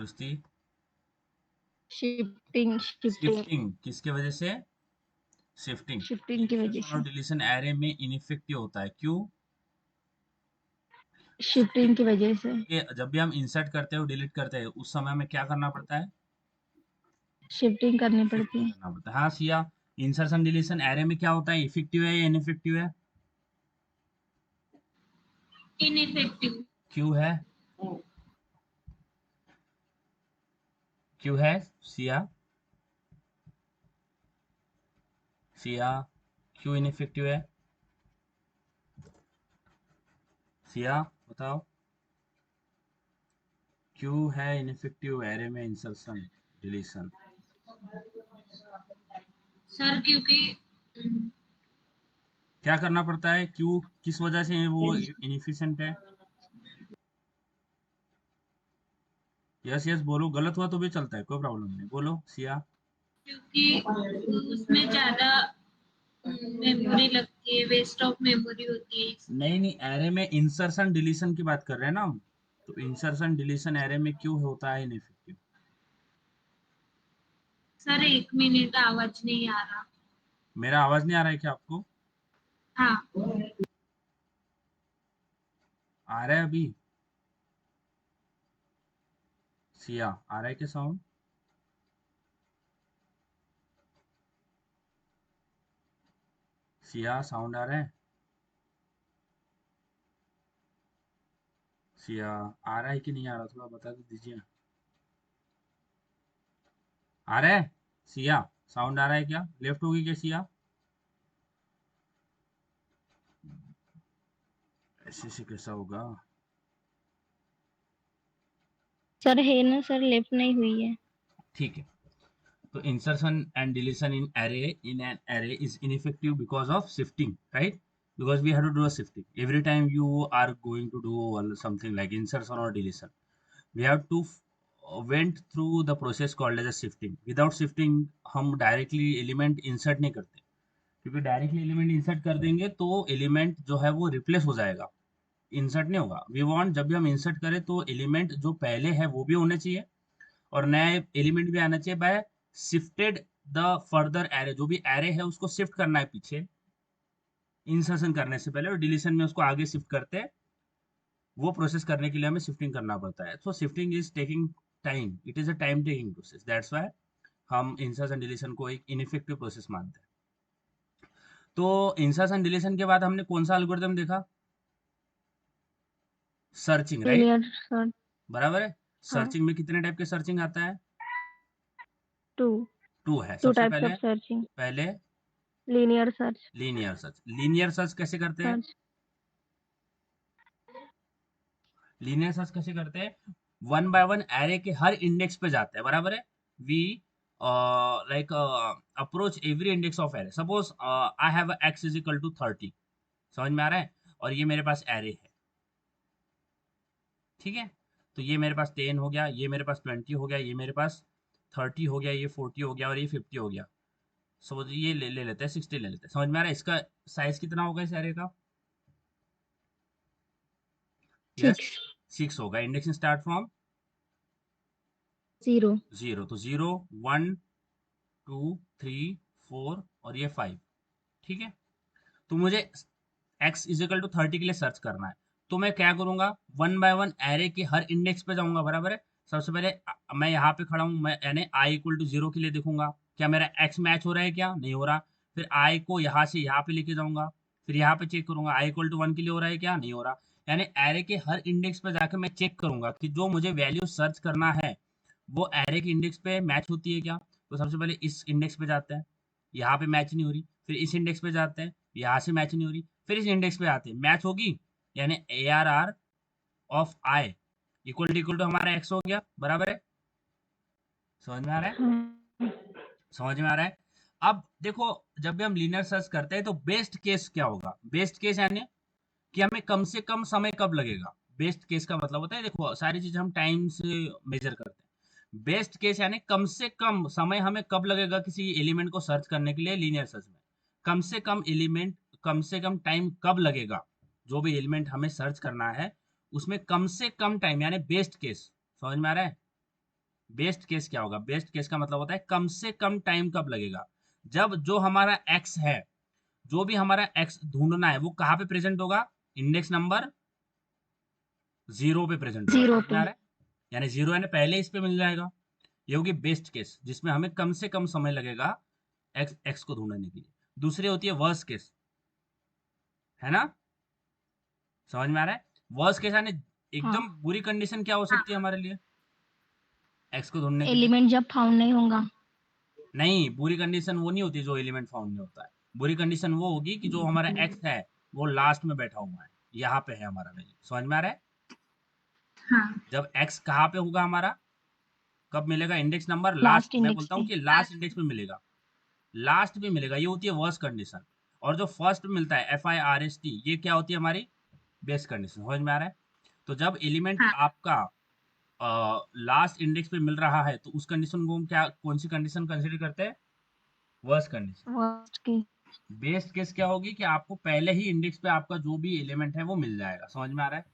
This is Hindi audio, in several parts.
दोस्ती शिफ्टिंग शिफ्टिंग शिफ्टिंग किसके वजह से? शिफ्टिंग। शिफ्टिंग की वजह इंसर्शन और से, डिलीशन एरे में इनइफेक्टिव होता है, क्यों? शिफ्टिंग की वजह से, क्योंकि जब भी हम इंसर्ट करते हैं और डिलीट करते हैं उस समय हमें क्या करना पड़ता है? शिफ्टिंग करनी पड़ती शिफ्टिंग है। करना पड़ता है। हाँ सिया, इंसर्शन डिलीशन एरे में क्या होता है, इफेक्टिव है या इनइफेक्टिव है? इनइफेक्टिव। क्यों है? क्यों है सिया? सिया, क्यों इनइफेक्टिव है? सिया बताओ, क्यों है इनइफेक्टिव एरे में इंसर्शन डिलीशन? सर क्योंकि क्या करना पड़ता है, क्यों, किस वजह से वो इनएफिशिएंट है? यस यस बोलो, गलत हुआ तो भी चलता है, कोई प्रॉब्लम नहीं, बोलो सिया। क्योंकि उसमें ज्यादा मेमोरी लगती है, वेस्ट ऑफ मेमोरी होती है इसलिए। नहीं नहीं, एरे में इंसर्शन डिलीशन की बात कर रहे हैं ना हम, तो इंसर्शन डिलीशन एरे में क्यों होता है इनइफेक्टिव? सर 1 मिनट, आवाज नहीं आ रहा। मेरा आवाज नहीं आ रहा है क्या आपको? हाँ। आ रहा है अभी? सिया आ रहा है क्या साउंड? सिया साउंड आ रहा है? सिया आ रहा है कि नहीं आ रहा, थोड़ा बता तो दीजिए। आ रहा है सिया? साउंड आ रहा है क्या? लेफ्ट होगी क्या सिया? ऐसे से कैसा होगा? सर है ना सर, लेफ्ट नहीं हुई है। ठीक है, तो insertion and deletion in an array is ineffective because of shifting, right? Because we have to do a shifting every time you are going to do something like insertion or deletion. We have to went through the process called as a shifting. Without shifting हम directly element insert नहीं करते, क्योंकि डायरेक्टली एलिमेंट इंसर्ट कर देंगे तो एलिमेंट जो है वो रिप्लेस हो जाएगा, इंसर्ट नहीं होगा। वी वांट जब भी हम इंसर्ट करें तो एलिमेंट जो पहले है वो भी होने चाहिए और नया एलिमेंट भी आना चाहिए by shifted the further array, जो भी एरे है उसको शिफ्ट करना है पीछे इंसर्शन करने से पहले, और डिलीशन में उसको आगे शिफ्ट करते हैं। वो प्रोसेस करने के लिए हमें शिफ्टिंग करना पड़ता है। So shifting is taking time, it is a time taking process, that's why हम इंसर्शन डिलीशन को एक इनइफेक्टिव प्रोसेस मानते हैं। तो इंसर्शन डिलीशन के बाद हमने कौन सा एल्गोरिथम देखा? Searching, right? Linear search. बराबर है। हाँ। सर्चिंग में कितने टाइप के सर्चिंग आता है? टू। टू है। टू सबसे टाइप्स पहले, ऑफ सर्चिंग। पहले linear search. Linear search. Linear search कैसे करते हैं? सर्च। लीनियर सर्च कैसे करते हैं? वन बाय वन एरे के हर इंडेक्स पे जाते हैं, बराबर है। We like approach every index of array. Suppose I have x is equal to 30, समझ में आ रहा है? और ये मेरे पास एरे है, ठीक है? तो ये मेरे पास 10 हो गया, ये मेरे पास 20 हो गया, ये मेरे पास 30 हो गया, ये 40 हो गया और ये 50 हो गया। सो ये ले लेते हैं, 60 ले लेते हैं, समझ में आ रहा है? इसका साइज कितना होगा इस एरे का? यस, 6। 6 होगा। Indexing start from 0। 0, तो 0 1 2 3 4 और ये 5, ठीक है? तो मुझे x इज इक्वल टू 30 के लिए सर्च करना है, तो मैं क्या करूंगा, वन बाय वन एरे के हर इंडेक्स पे जाऊंगा, बराबर है। सबसे पहले मैं यहाँ पे खड़ा हूँ, मैं यानी आई इक्वल टू 0 के लिए देखूंगा क्या मेरा x मैच हो रहा है, क्या नहीं हो रहा। फिर आई को यहाँ से यहाँ पे लेके जाऊंगा, फिर यहाँ पे चेक करूंगा आई इक्वल टू 1 के लिए हो रहा है, क्या नहीं हो रहा। यानी एरे के हर इंडेक्स पे जाकर मैं चेक करूंगा कि जो मुझे वैल्यू सर्च करना है वो एरे के इंडेक्स पे मैच होती है क्या। तो सबसे पहले इस इंडेक्स पे जाते हैं, यहाँ पे मैच नहीं हो रही, फिर इस इंडेक्स पे जाते हैं, यहाँ से मैच नहीं हो रही, फिर इस इंडेक्स पे आते हैं, मैच होगी। यानी A R R of I equal to हमारा एक्स हो गया, बराबर है। समझ में आ रहा है? हाँ। समझ में आ रहा है? अब देखो, जब भी हम लीनियर सर्च करते हैं तो बेस्ट केस क्या होगा? बेस्ट केस यानी कि हमें कम से कम समय कब लगेगा। बेस्ट केस का मतलब होता है, देखो सारी चीजें हम टाइम से मेजर करते हैं। बेस्ट केस यानी कम से कम समय हमें कब लगेगा किसी एलिमेंट को सर्च करने के लिए लीनियर सर्च में। कम से कम एलिमेंट, कम से कम टाइम कब लगेगा, जो भी एलिमेंट हमें सर्च करना है उसमें कम से कम टाइम यानी बेस्ट केस। समझ में आ रहा है? बेस्ट केस क्या होगा? बेस्ट केस का मतलब होता है कम से कम टाइम कब लगेगा, जब जो हमारा एक्स है, जो भी हमारा एक्स ढूंढना है वो कहाँ पे प्रेजेंट होगा? इंडेक्स नंबर 0 पे प्रेजेंट होगा। 0 समझ में आ पे। रहा है? यानी 0 यानी पहले इस पे मिल जाएगा। ये होगी बेस्ट केस, जिसमें हमें कम से कम समय लगेगा एक्स एक्स को ढूंढने के लिए। दूसरी होती है वर्स्ट केस, है ना? समझ में आ रहा है? वर्स्ट केस यानी हाँ, एकदम बुरी कंडीशन क्या हो हाँ, सकती है हमारे लिए एक्स को ढूंढने के लिए? एलिमेंट जब फाउंड नहीं होगा। नहीं, बुरी कंडीशन वो नहीं होती जो एलिमेंट फाउंड नहीं होता है। बुरी कंडीशन वो होगी कि जो हमारा एक्स है वो लास्ट में बैठा हुआ है, यहाँ पे है हमारा वैल्यू। समझ में आ रहा है? हाँ, जब एक्स कहाँ पे होगा हमारा, कब मिलेगा? इंडेक्स नंबर लास्ट, लास्ट मैं इंडेक्स बोलता हूँ पे। कि लास्ट इंडेक्स पे मिलेगा। लास्ट पे मिलेगा, ये होती है वर्स्ट कंडीशन। और जो फर्स्ट पे मिलता है FIRST, ये क्या होती है हमारी बेस्ट कंडीशन। समझ में आ रहा है? तो जब एलिमेंट हाँ, आपका लास्ट इंडेक्स पे मिल रहा है तो उस कंडीशन को हम क्या, कौन सी कंडीशन कंसिडर करते हैं? Worst condition. वर्स्ट के। बेस्ट केस क्या होगी कि आपको पहले ही इंडेक्स पे आपका जो भी एलिमेंट है वो मिल जाएगा। समझ में आ रहा है?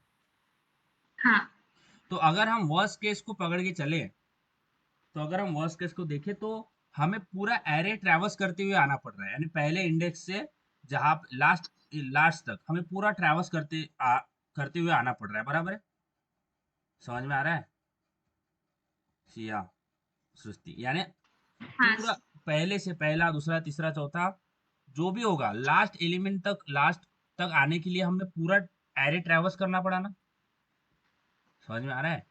हाँ, तो अगर हम वर्स्ट केस को पकड़ के चले, तो अगर हम वर्स्ट केस को देखें तो हमें पूरा एरे ट्रैवर्स करते हुए आना पड़ रहा है, यानी पहले इंडेक्स से जहां लास्ट लास्ट तक हमें पूरा ट्रैवर्स करते हुए आना पड़ रहा है। बराबर है? समझ में आ रहा है? सिया, सृष्टि, यानी हाँ, पूरा पहले से पहला, दूसरा, तीसरा, चौथा, जो भी होगा लास्ट एलिमेंट तक, लास्ट तक आने के लिए हमें पूरा एरे ट्रैवर्स करना पड़ा ना। समझ में आ रहा है?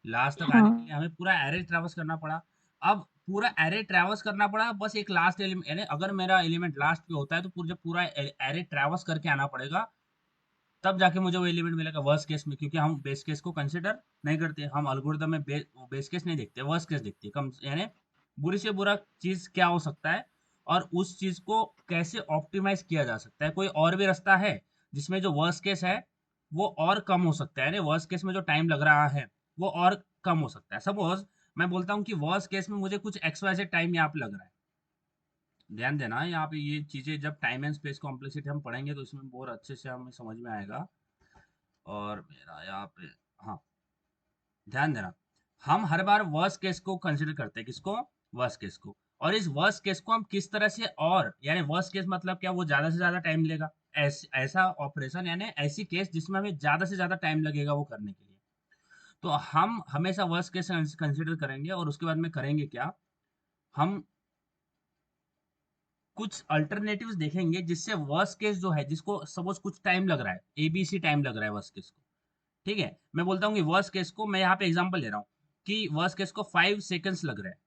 लास्ट तक आने के लिए हाँ, हमें पूरा एरे ट्रैवर्स करना पड़ा। अब पूरा एरे ट्रैवर्स करना पड़ा, बस एक लास्ट एलिमेंट, यानी अगर मेरा एलिमेंट लास्ट पे होता है तो पूरा पूरा एरे ट्रैवर्स करके आना पड़ेगा, तब जाके मुझे वो एलिमेंट मिलेगा वर्स्ट केस में। क्योंकि हम बेस केस को कंसिडर नहीं करते, हम एल्गोरिथम में बेस केस नहीं देखते, वर्स्ट केस देखते हैं। कम यानी बुरी से बुरा चीज क्या हो सकता है और उस चीज को कैसे ऑप्टिमाइज किया जा सकता है। कोई और भी रास्ता है जिसमें जो वर्स्ट केस है वो और कम हो सकता है, यानी वर्स्ट केस में जो टाइम लग रहा है वो और कम हो सकता है। सपोज मैं बोलता हूँ कि वर्स्ट केस में मुझे कुछ एक्स वाई जेड टाइम यहाँ पे लग रहा है। ध्यान देना यहाँ पे, ये चीजें जब टाइम एंड स्पेस कॉम्प्लेक्सिटी हम पढ़ेंगे तो इसमें बहुत अच्छे से हमें समझ में आएगा। और मेरा यहाँ पे, हाँ, ध्यान देना, हम हर बार वर्स्ट केस को कंसिडर करते हैं। किसको? वर्स्ट केस को। और इस वर्स्ट केस को हम किस तरह से, और यानी वर्स्ट केस मतलब क्या, वो ज्यादा से ज्यादा टाइम लेगा, ऐसा ऑपरेशन, यानी ऐसी केस जिसमें हमें ज्यादा से ज्यादा टाइम लगेगा वो करने के लिए। तो हम हमेशा वर्स्ट केस कंसिडर करेंगे और उसके बाद में करेंगे क्या, हम कुछ अल्टरनेटिव्स देखेंगे जिससे वर्स्ट केस जो है, जिसको सपोज कुछ टाइम लग रहा है, ABC टाइम लग रहा है वर्स्ट केस को, ठीक है, मैं बोलता हूँ कि वर्स्ट केस को, मैं यहाँ पे एग्जांपल ले रहा हूँ कि वर्स्ट केस को 5 सेकंड्स लग रहा है,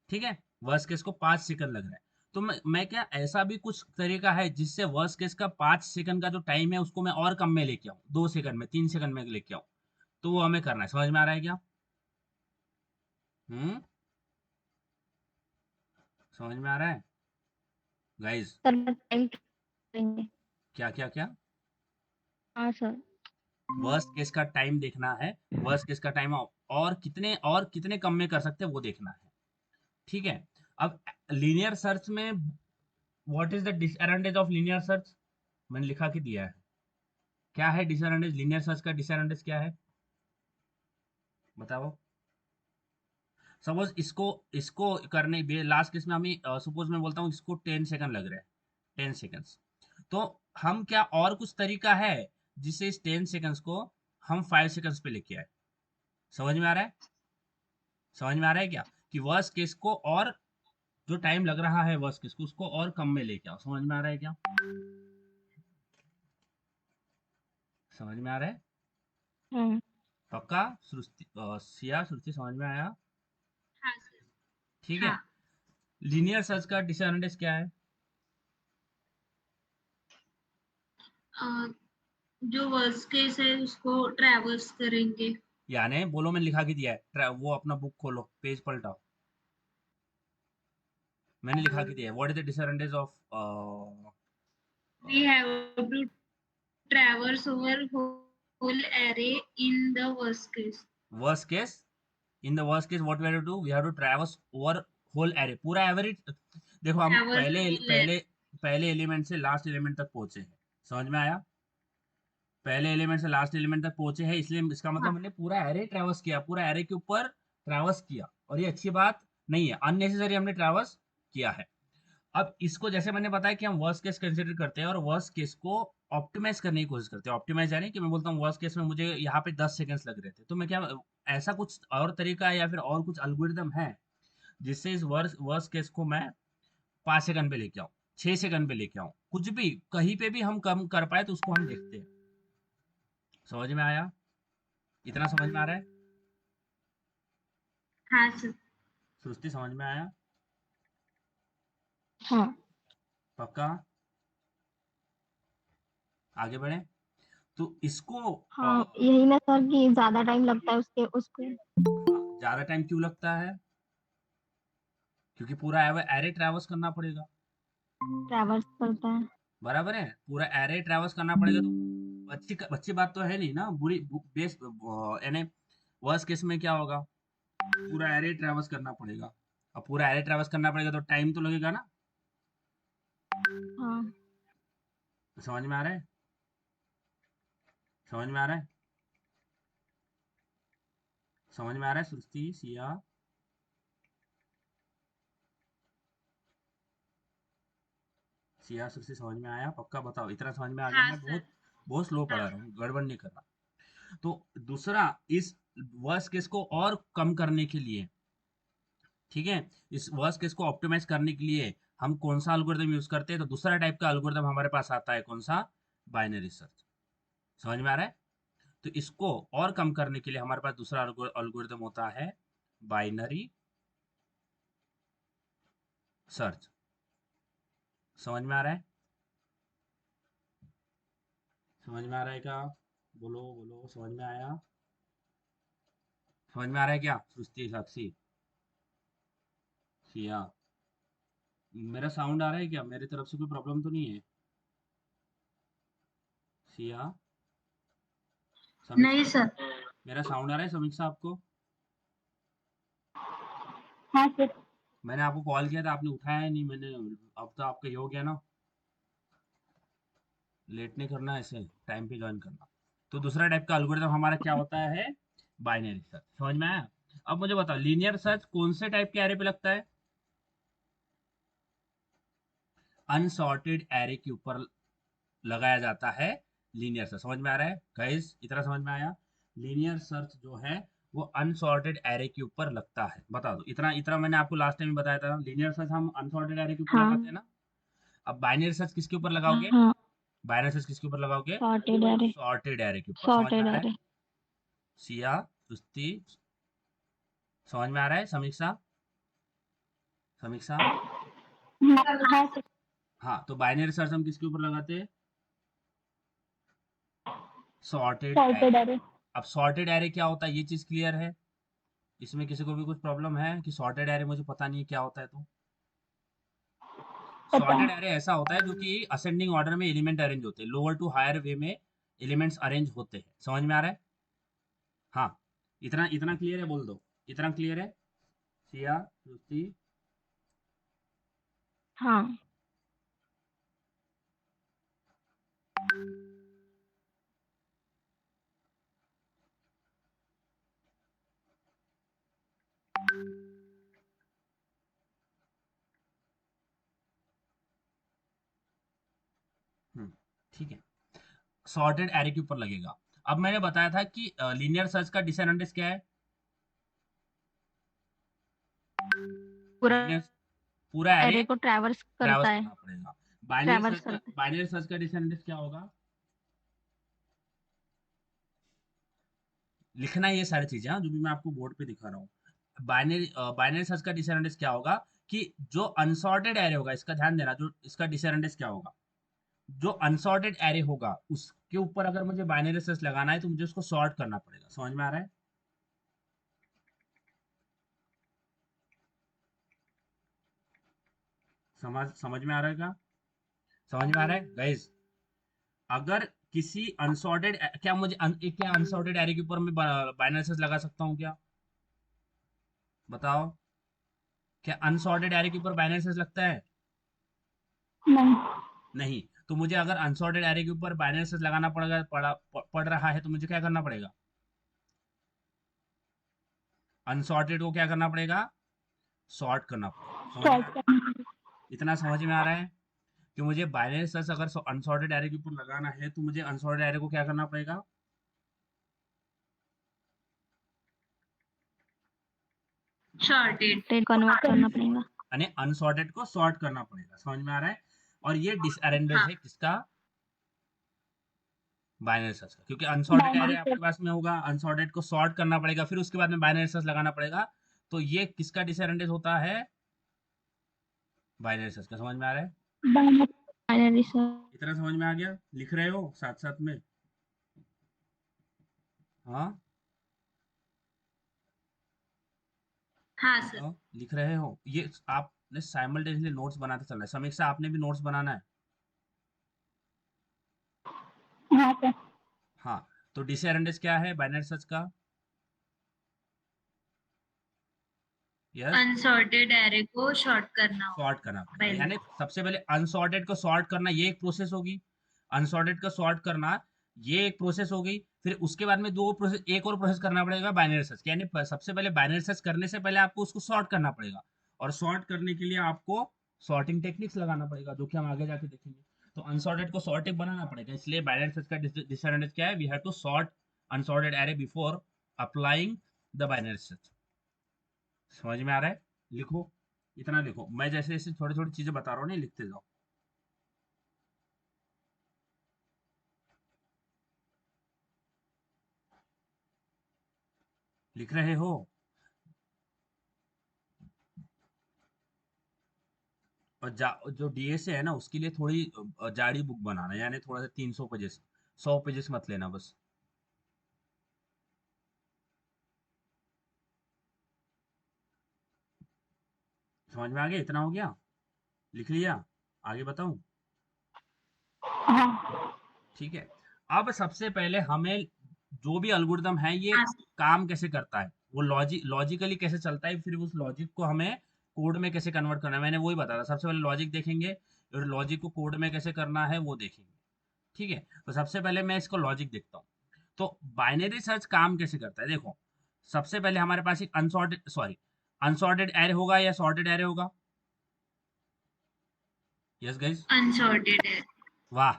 ठीक है, वर्स्ट केस को 5 सेकंड लग रहा है। तो मैं क्या, ऐसा भी कुछ तरीका है जिससे वर्स्ट केस का 5 सेकंड का जो टाइम है उसको मैं और कम में लेके आऊँ, 2 सेकंड में, 3 सेकंड में लेके आऊँ। तो वो हमें करना है। समझ में आ रहा है क्या? हम्म, समझ में आ रहा है गाइज? सर टाइम करेंगे। क्या क्या क्या? हाँ सर। वर्स्ट केस का टाइम देखना है, वर्स्ट केस का टाइम और कितने कम में कर सकते हैं वो देखना है, ठीक है। अब लीनियर सर्च में what is the disadvantage of linear search, मैंने लिखा के दिया है। क्या है डिसएडवांटेज? लीनियर सर्च का डिसएडवांटेज क्या है बताओ? सपोज इसको इसको करने, लास्ट केस में हमें सपोज मैं बोलता हूँ इसको 10 सेकंड लग रहा है, 10 सेकंड्स। तो हम क्या, और कुछ तरीका है जिससे इस 10 सेकंड्स को हम 5 सेकंड्स पे लेके आए? समझ में आ रहा है? समझ में आ रहा है क्या कि वर्स्ट केस को, और जो टाइम लग रहा है वर्स्ट केस को, उसको और कम में लेके आओ। समझ में आ रहा है क्या? समझ में आ रहा है? हाँ पक्का? सृष्टि, सिया, सृष्टि, समझ में आया? हाँ सर, ठीक है। हाँ। लीनियर सर्च का डिसएडवांटेज क्या है? अ, जो वर्स्ट केस है उसको ट्रैवर्स करेंगे। यानी बोलो, मैंने लिखा के दिया है, वो अपना बुक खोलो, पेज पलटाओ, मैंने लिखा के दिया है what is the disadvantage of We have to traverse over whole array in the worst case. Worst case. In the worst case what we have to do, we have to traverse over whole array, पूरा एवरेज। देखो हम Traverse पहले whole array. पहले पहले एलिमेंट से लास्ट एलिमेंट तक पहुंचे हैं। समझ में आया? पहले एलिमेंट से लास्ट एलिमेंट तक पहुंचे हैं, इसलिए इसका मतलब हाँ, मैंने पूरा एरे ट्रैवर्स किया, पूरा एरे के ऊपर ट्रैवर्स किया, और ये अच्छी बात नहीं है, अननेसेसरी हमने ट्रैवर्स किया है। अब इसको जैसे मैंने बताया कि हम वर्स्ट केस कंसिडर करते हैं और वर्स्ट केस को ऑप्टिमाइज करने की कोशिश करते हैं। ऑप्टिमाइज यानी कि मैं बोलता हूँ वर्स्ट केस में मुझे यहाँ पे 10 सेकंड्स लग रहे थे, तो मैं क्या, ऐसा कुछ और तरीका है या फिर और कुछ एल्गोरिदम है जिससे इस वर्स्ट वर्स्ट केस को मैं 5 सेकंड पे लेके आऊँ, 6 सेकंड पे लेके आऊँ, कुछ भी कहीं पे भी हम कम कर पाए तो उसको हम देखते हैं। समझ में आया? इतना समझ में आ रहा है? हाँ सर। सृष्टि समझ में आया? हाँ पक्का? आगे बढ़े तो इसको हाँ, यही ना सर कि ज्यादा टाइम लगता है उसके उसको ज्यादा टाइम क्यों लगता है? क्योंकि पूरा एरे ट्रैवर्स करना पड़ेगा, ट्रैवर्स करता है। बराबर है, पूरा एरे ट्रैवर्स करना पड़ेगा। तो अच्छी अच्छी बात तो है नहीं ना, बुरी बेस यानी वर्स्ट केस में क्या होगा, पूरा एरे ट्रैवर्स करना पड़ेगा। अब पूरा एरे ट्रैवर्स करना पड़ेगा तो टाइम तो लगेगा ना। हाँ समझ में आ रहा है? समझ में आ रहा है? समझ में आ रहा है सृष्टि, सिया? सिया सृष्टि समझ में आया? पक्का बताओ, इतना समझ में आ गया? हाँ मैं सर। बहुत बहुत स्लो हाँ। पढ़ा रहा हूँ, गड़बड़ नहीं कर रहा। तो दूसरा, इस वर्स्ट केस को और कम करने के लिए, ठीक है, इस वर्स्ट केस को ऑप्टिमाइज करने के लिए हम कौन सा एल्गोरिदम यूज करते हैं? तो दूसरा टाइप का एल्गोरिदम हमारे पास आता है, कौन सा? Binary search. समझ में आ रहा है? तो इसको और कम करने के लिए हमारे पास दूसरा एल्गोरिदम होता है, बाइनरी सर्च। समझ में आ रहा है? समझ में आ रहा है क्या? बोलो बोलो, समझ में आया? समझ में आ रहा है क्या सृष्टि, साक्षी, सिया? मेरा साउंड आ रहा है क्या? मेरी तरफ से कोई प्रॉब्लम तो नहीं है? सिया, नहीं समीक्षा, सर। मेरा साउंड आ रहा है समीक्षा आपको? हाँ सर। मैंने आपको कॉल किया था, आपने उठाया नहीं, मैंने, अब तो आपका ये हो गया ना, लेट नहीं करना, ऐसे टाइम पे ज्वाइन करना। तो दूसरा टाइप का एल्गोरिथम हमारा क्या होता है? Binary search. समझ में आया? अब मुझे बताओ, लीनियर सर्च कौन से टाइप के एरे पे लगता है? अनसॉर्टेड एरे के ऊपर लगाया जाता है लीनियर सर्च। समझ में आ रहा है गाइस? इतना समझ में आया? लीनियर सर्च जो है वो अनसॉर्टेड एरे के ऊपर लगता है। बता दो, इतना इतना मैंने आपको लास्ट टाइम बताया था, लीनियर सर्च हम अनसॉर्टेड एरे के ऊपर हाँ लगाते हैं ना। अब बाइनरी सर्च किसके ऊपर लगाओगे? हाँ, बाइनरी सर्च किसके ऊपर लगाओगे? Sorted array. सॉर्टेड एरे के ऊपर। समझ में सॉर्टेड आ रहा है? एरे। सिया, सुस्ती, समझ में आ रहा है? समीक्षा, समीक्षा? हाँ सर। हाँ, तो बाइनरी सर्च हम किसके ऊपर लगाते हैं? Sorted array. Sorted array. अब सॉर्टेड एरे क्या होता है, ये चीज क्लियर है? इसमें किसी को भी कुछ प्रॉब्लम है कि सॉर्टेड एरे मुझे पता नहीं है क्या होता है? तो पता सॉर्टेड है। एरे ऐसा होता है जो कि असेंडिंग ऑर्डर में एलिमेंट अरेंज होते हैं, लोअर टू हायर वे में एलिमेंट्स अरेंज होते हैं। समझ में आ रहा है? हाँ, इतना इतना क्लियर है? बोल दो, इतना क्लियर है? सिया, सुस्ती? हाँ ठीक है, सॉर्टेड एरे के ऊपर लगेगा। अब मैंने बताया था कि लीनियर सर्च का डिसएडवांटेज क्या है? पूरा लीनियर, पूरा एरे एरे को ट्रैवर्स करता ट्रैवर्स है। करना पड़ेगा। बाइनरी ट्रैवर्स सर्च का, करता है। बाइनरी सर्च का डिसएडवांटेज क्या होगा? लिखना है ये सारी चीजें, हाँ, जो भी मैं आपको बोर्ड पे दिखा रहा हूँ। बाइनरी बाइनरी सर्च का डिसएडवांटेज क्या होगा कि जो अनसॉर्टेड एरे होगा, इसका ध्यान देना, जो इसका डिसएडवांटेज क्या होगा, जो अनसॉर्टेड एरे होगा उसके ऊपर अगर मुझे बाइनरी सर्च लगाना है तो मुझे उसको सॉर्ट करना पड़ेगा। समझ में आ रहा है? समझ में आ रहा है क्या? समझ में आ रहा है गाइस? अगर किसी अनसॉर्टेड, क्या मुझे क्या अनसॉर्टेड एरे के ऊपर मैं बाइनरी सर्च लगा सकता हूँ क्या? बताओ, क्या अनसॉर्टेड एरे के ऊपर बाइनरी सर्च लगता है? नहीं। नहीं। तो मुझे अगर अनसॉर्टेड एरे के ऊपर बाइनरी सर्च लगाना पड़ रहा है तो मुझे क्या करना पड़ेगा? अनसॉर्टेड को क्या करना पड़ेगा, सॉर्ट करना पड़ेगा। समझ में आ रहा है? इतना समझ में आ रहा है कि मुझे बाइनरी सर्च अगर अनसॉर्टेड एरे के ऊपर लगाना है तो मुझे अनसॉर्टेड एरे को क्या करना पड़ेगा, शॉर्टेड कन्वर्ट करना पड़ेगा। यानी अनसॉर्टेड को सॉर्ट करना पड़ेगा। समझ में आ रहा है? और ये डिसअरेंज्ड है किसका, बाइनरी सर्च का, क्योंकि अनसॉर्टेड एरे आपके पास में होगा, अनसॉर्टेड को सॉर्ट करना पड़ेगा, फिर उसके बाद में बाइनरी सर्च लगाना पड़ेगा। तो ये किसका डिसअरेंज्ड होता है, बाइनरी सर्च का। समझ में आ रहा है? Binary search. इतना समझ में आ गया? लिख रहे हो साथ साथ में? हाँ हाँ सर। बताओ, लिख रहे हो? ये आपने साइमल्टेनियसली नोट्स बनाते चलना है। समीक्षा आपने भी नोट्स बनाना है। हाँ सर। हाँ, तो डिसअरेंज्ड क्या है बाइनरी सर्च का? यस, अनसॉर्टेड एरे को शॉर्ट करना होगा सॉर्ट करना पड़ेगा। पहले। यानी सबसे पहले अनसॉर्टेड को सॉर्ट करना ये एक प्रोसेस होगी, अनसॉर्टेड को सॉर्ट करना ये एक प्रोसेस हो गई। फिर उसके बाद में दो प्रोसेस, एक और प्रोसेस करना पड़ेगा बाइनरी सर्च, यानी सबसे पहले बाइनरी सर्च करने से पहले आपको उसको सॉर्ट करना पड़ेगा, और सॉर्ट करने के लिए आपको सॉर्टिंग टेक्निक्स लगाना पड़ेगा, जो कि हम आगे जाके देखेंगे। तो अनसॉर्टेड को सॉर्टेड बनाना पड़ेगा, इसलिए बाइनरी सर्च का डिसएडवांटेज क्या है, we have to sort unsorted array before applying the binary search. समझ में आ रहा है? लिखो, इतना लिखो। मैं जैसे जैसे थोड़ी थोड़ी चीजें बता रहा हूँ ना, लिखते जाओ। लिख रहे हो? और जो डीएसए है ना, उसके लिए थोड़ी जाड़ी बुक बनाना है, यानी थोड़ा सा 300 पेजेस, 100 पेजेस मत लेना बस। समझ में आ गया? इतना हो गया? लिख लिया? आगे बताऊं? हाँ। ठीक है। अब सबसे पहले हमें, जो भी एल्गोरिदम है ये हाँ सर। काम कैसे करता है, वो लॉजिकली कैसे चलता है, फिर उस लॉजिक को हमें कोड में कैसे कन्वर्ट करना है, मैंने वही बताया था। सबसे पहले लॉजिक देखेंगे, और लॉजिक को कोड में कैसे करना है वो देखेंगे। ठीक है, तो सबसे पहले मैं इसको लॉजिक देखता हूँ। तो बाइनरी सर्च काम कैसे करता है, देखो। सबसे पहले हमारे पास एक अनसॉर्टेड एरे होगा या सॉर्टेड एरे होगा? Yes guys? अनसॉर्टेड है। वाह।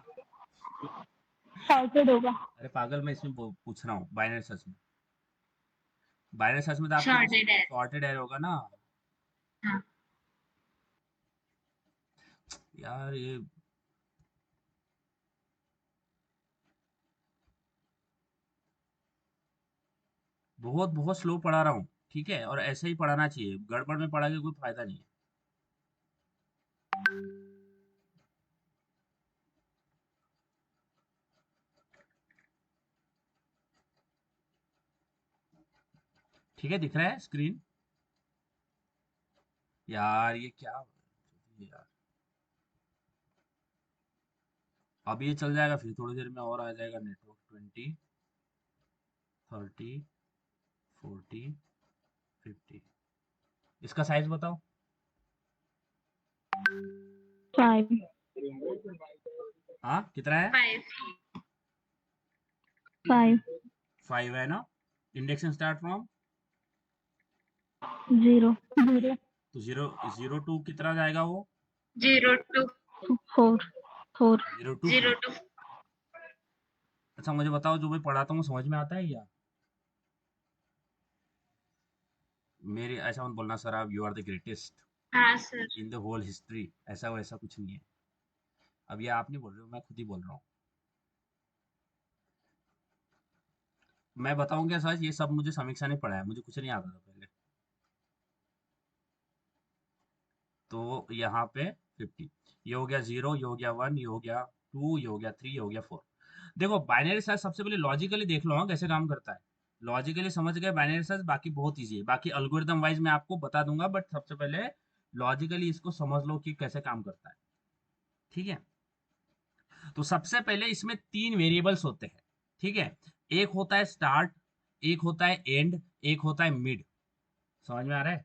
सॉर्टेड होगा। अरे पागल, मैं इसमें पूछ रहा हूँ बाइनरी सर्च में। बाइनरी सर्च में तो आपके पास शॉर्टेड है। सॉर्टेड एरे होगा ना। हाँ। यार ये बहुत बहुत स्लो पढ़ा रहा हूँ, ठीक है? और ऐसे ही पढ़ाना चाहिए, गड़बड़ में पढ़ा के कोई फायदा नहीं है। ठीक है, दिख रहा है स्क्रीन? यार ये क्या यार, अब ये चल जाएगा, फिर थोड़ी देर में और आ जाएगा नेटवर्क। 20, 30, 40, 50। इसका साइज बताओ। 5। हाँ, कितना है? 5। 5। 5 है ना? Induction start from 0। 0। तो जीरो, 0 to कितना जाएगा वो? 0 to 4। 4। 0 to 0 4। to अच्छा मुझे बताओ, जो मैं पढ़ाता हूँ समझ में आता है या? मेरे ऐसा मत बोलना सर, आप यू आर द ग्रेटेस्ट हाँ सर। इन द होल हिस्ट्री, ऐसा वैसा कुछ नहीं है। अब ये आप नहीं बोल रहे हो, मैं खुद ही बोल रहा हूँ। मैं बताऊं क्या सच, ये सब मुझे समीक्षा ने पढ़ाया, मुझे कुछ नहीं आता था पहले। तो यहाँ पे 50, ये हो गया 0, ये हो गया 1, ये हो गया 2, ये हो गया 3, ये हो गया 4। देखो बाइनरी सर्च सबसे पहले लॉजिकली देख लो, हाँ कैसे काम करता है। लॉजिकली समझ गए बाइनरी सर्च, बाकी बहुत ईजी है, बाकी अल्गोरिदम वाइज मैं आपको बता दूंगा, बट सबसे पहले लॉजिकली इसको समझ लो कि कैसे काम करता है। ठीक है, तो सबसे पहले इसमें 3 वेरिएबल्स होते हैं। ठीक है, एक होता है स्टार्ट, एक होता है एंड, एक होता है मिड। समझ में आ रहा है?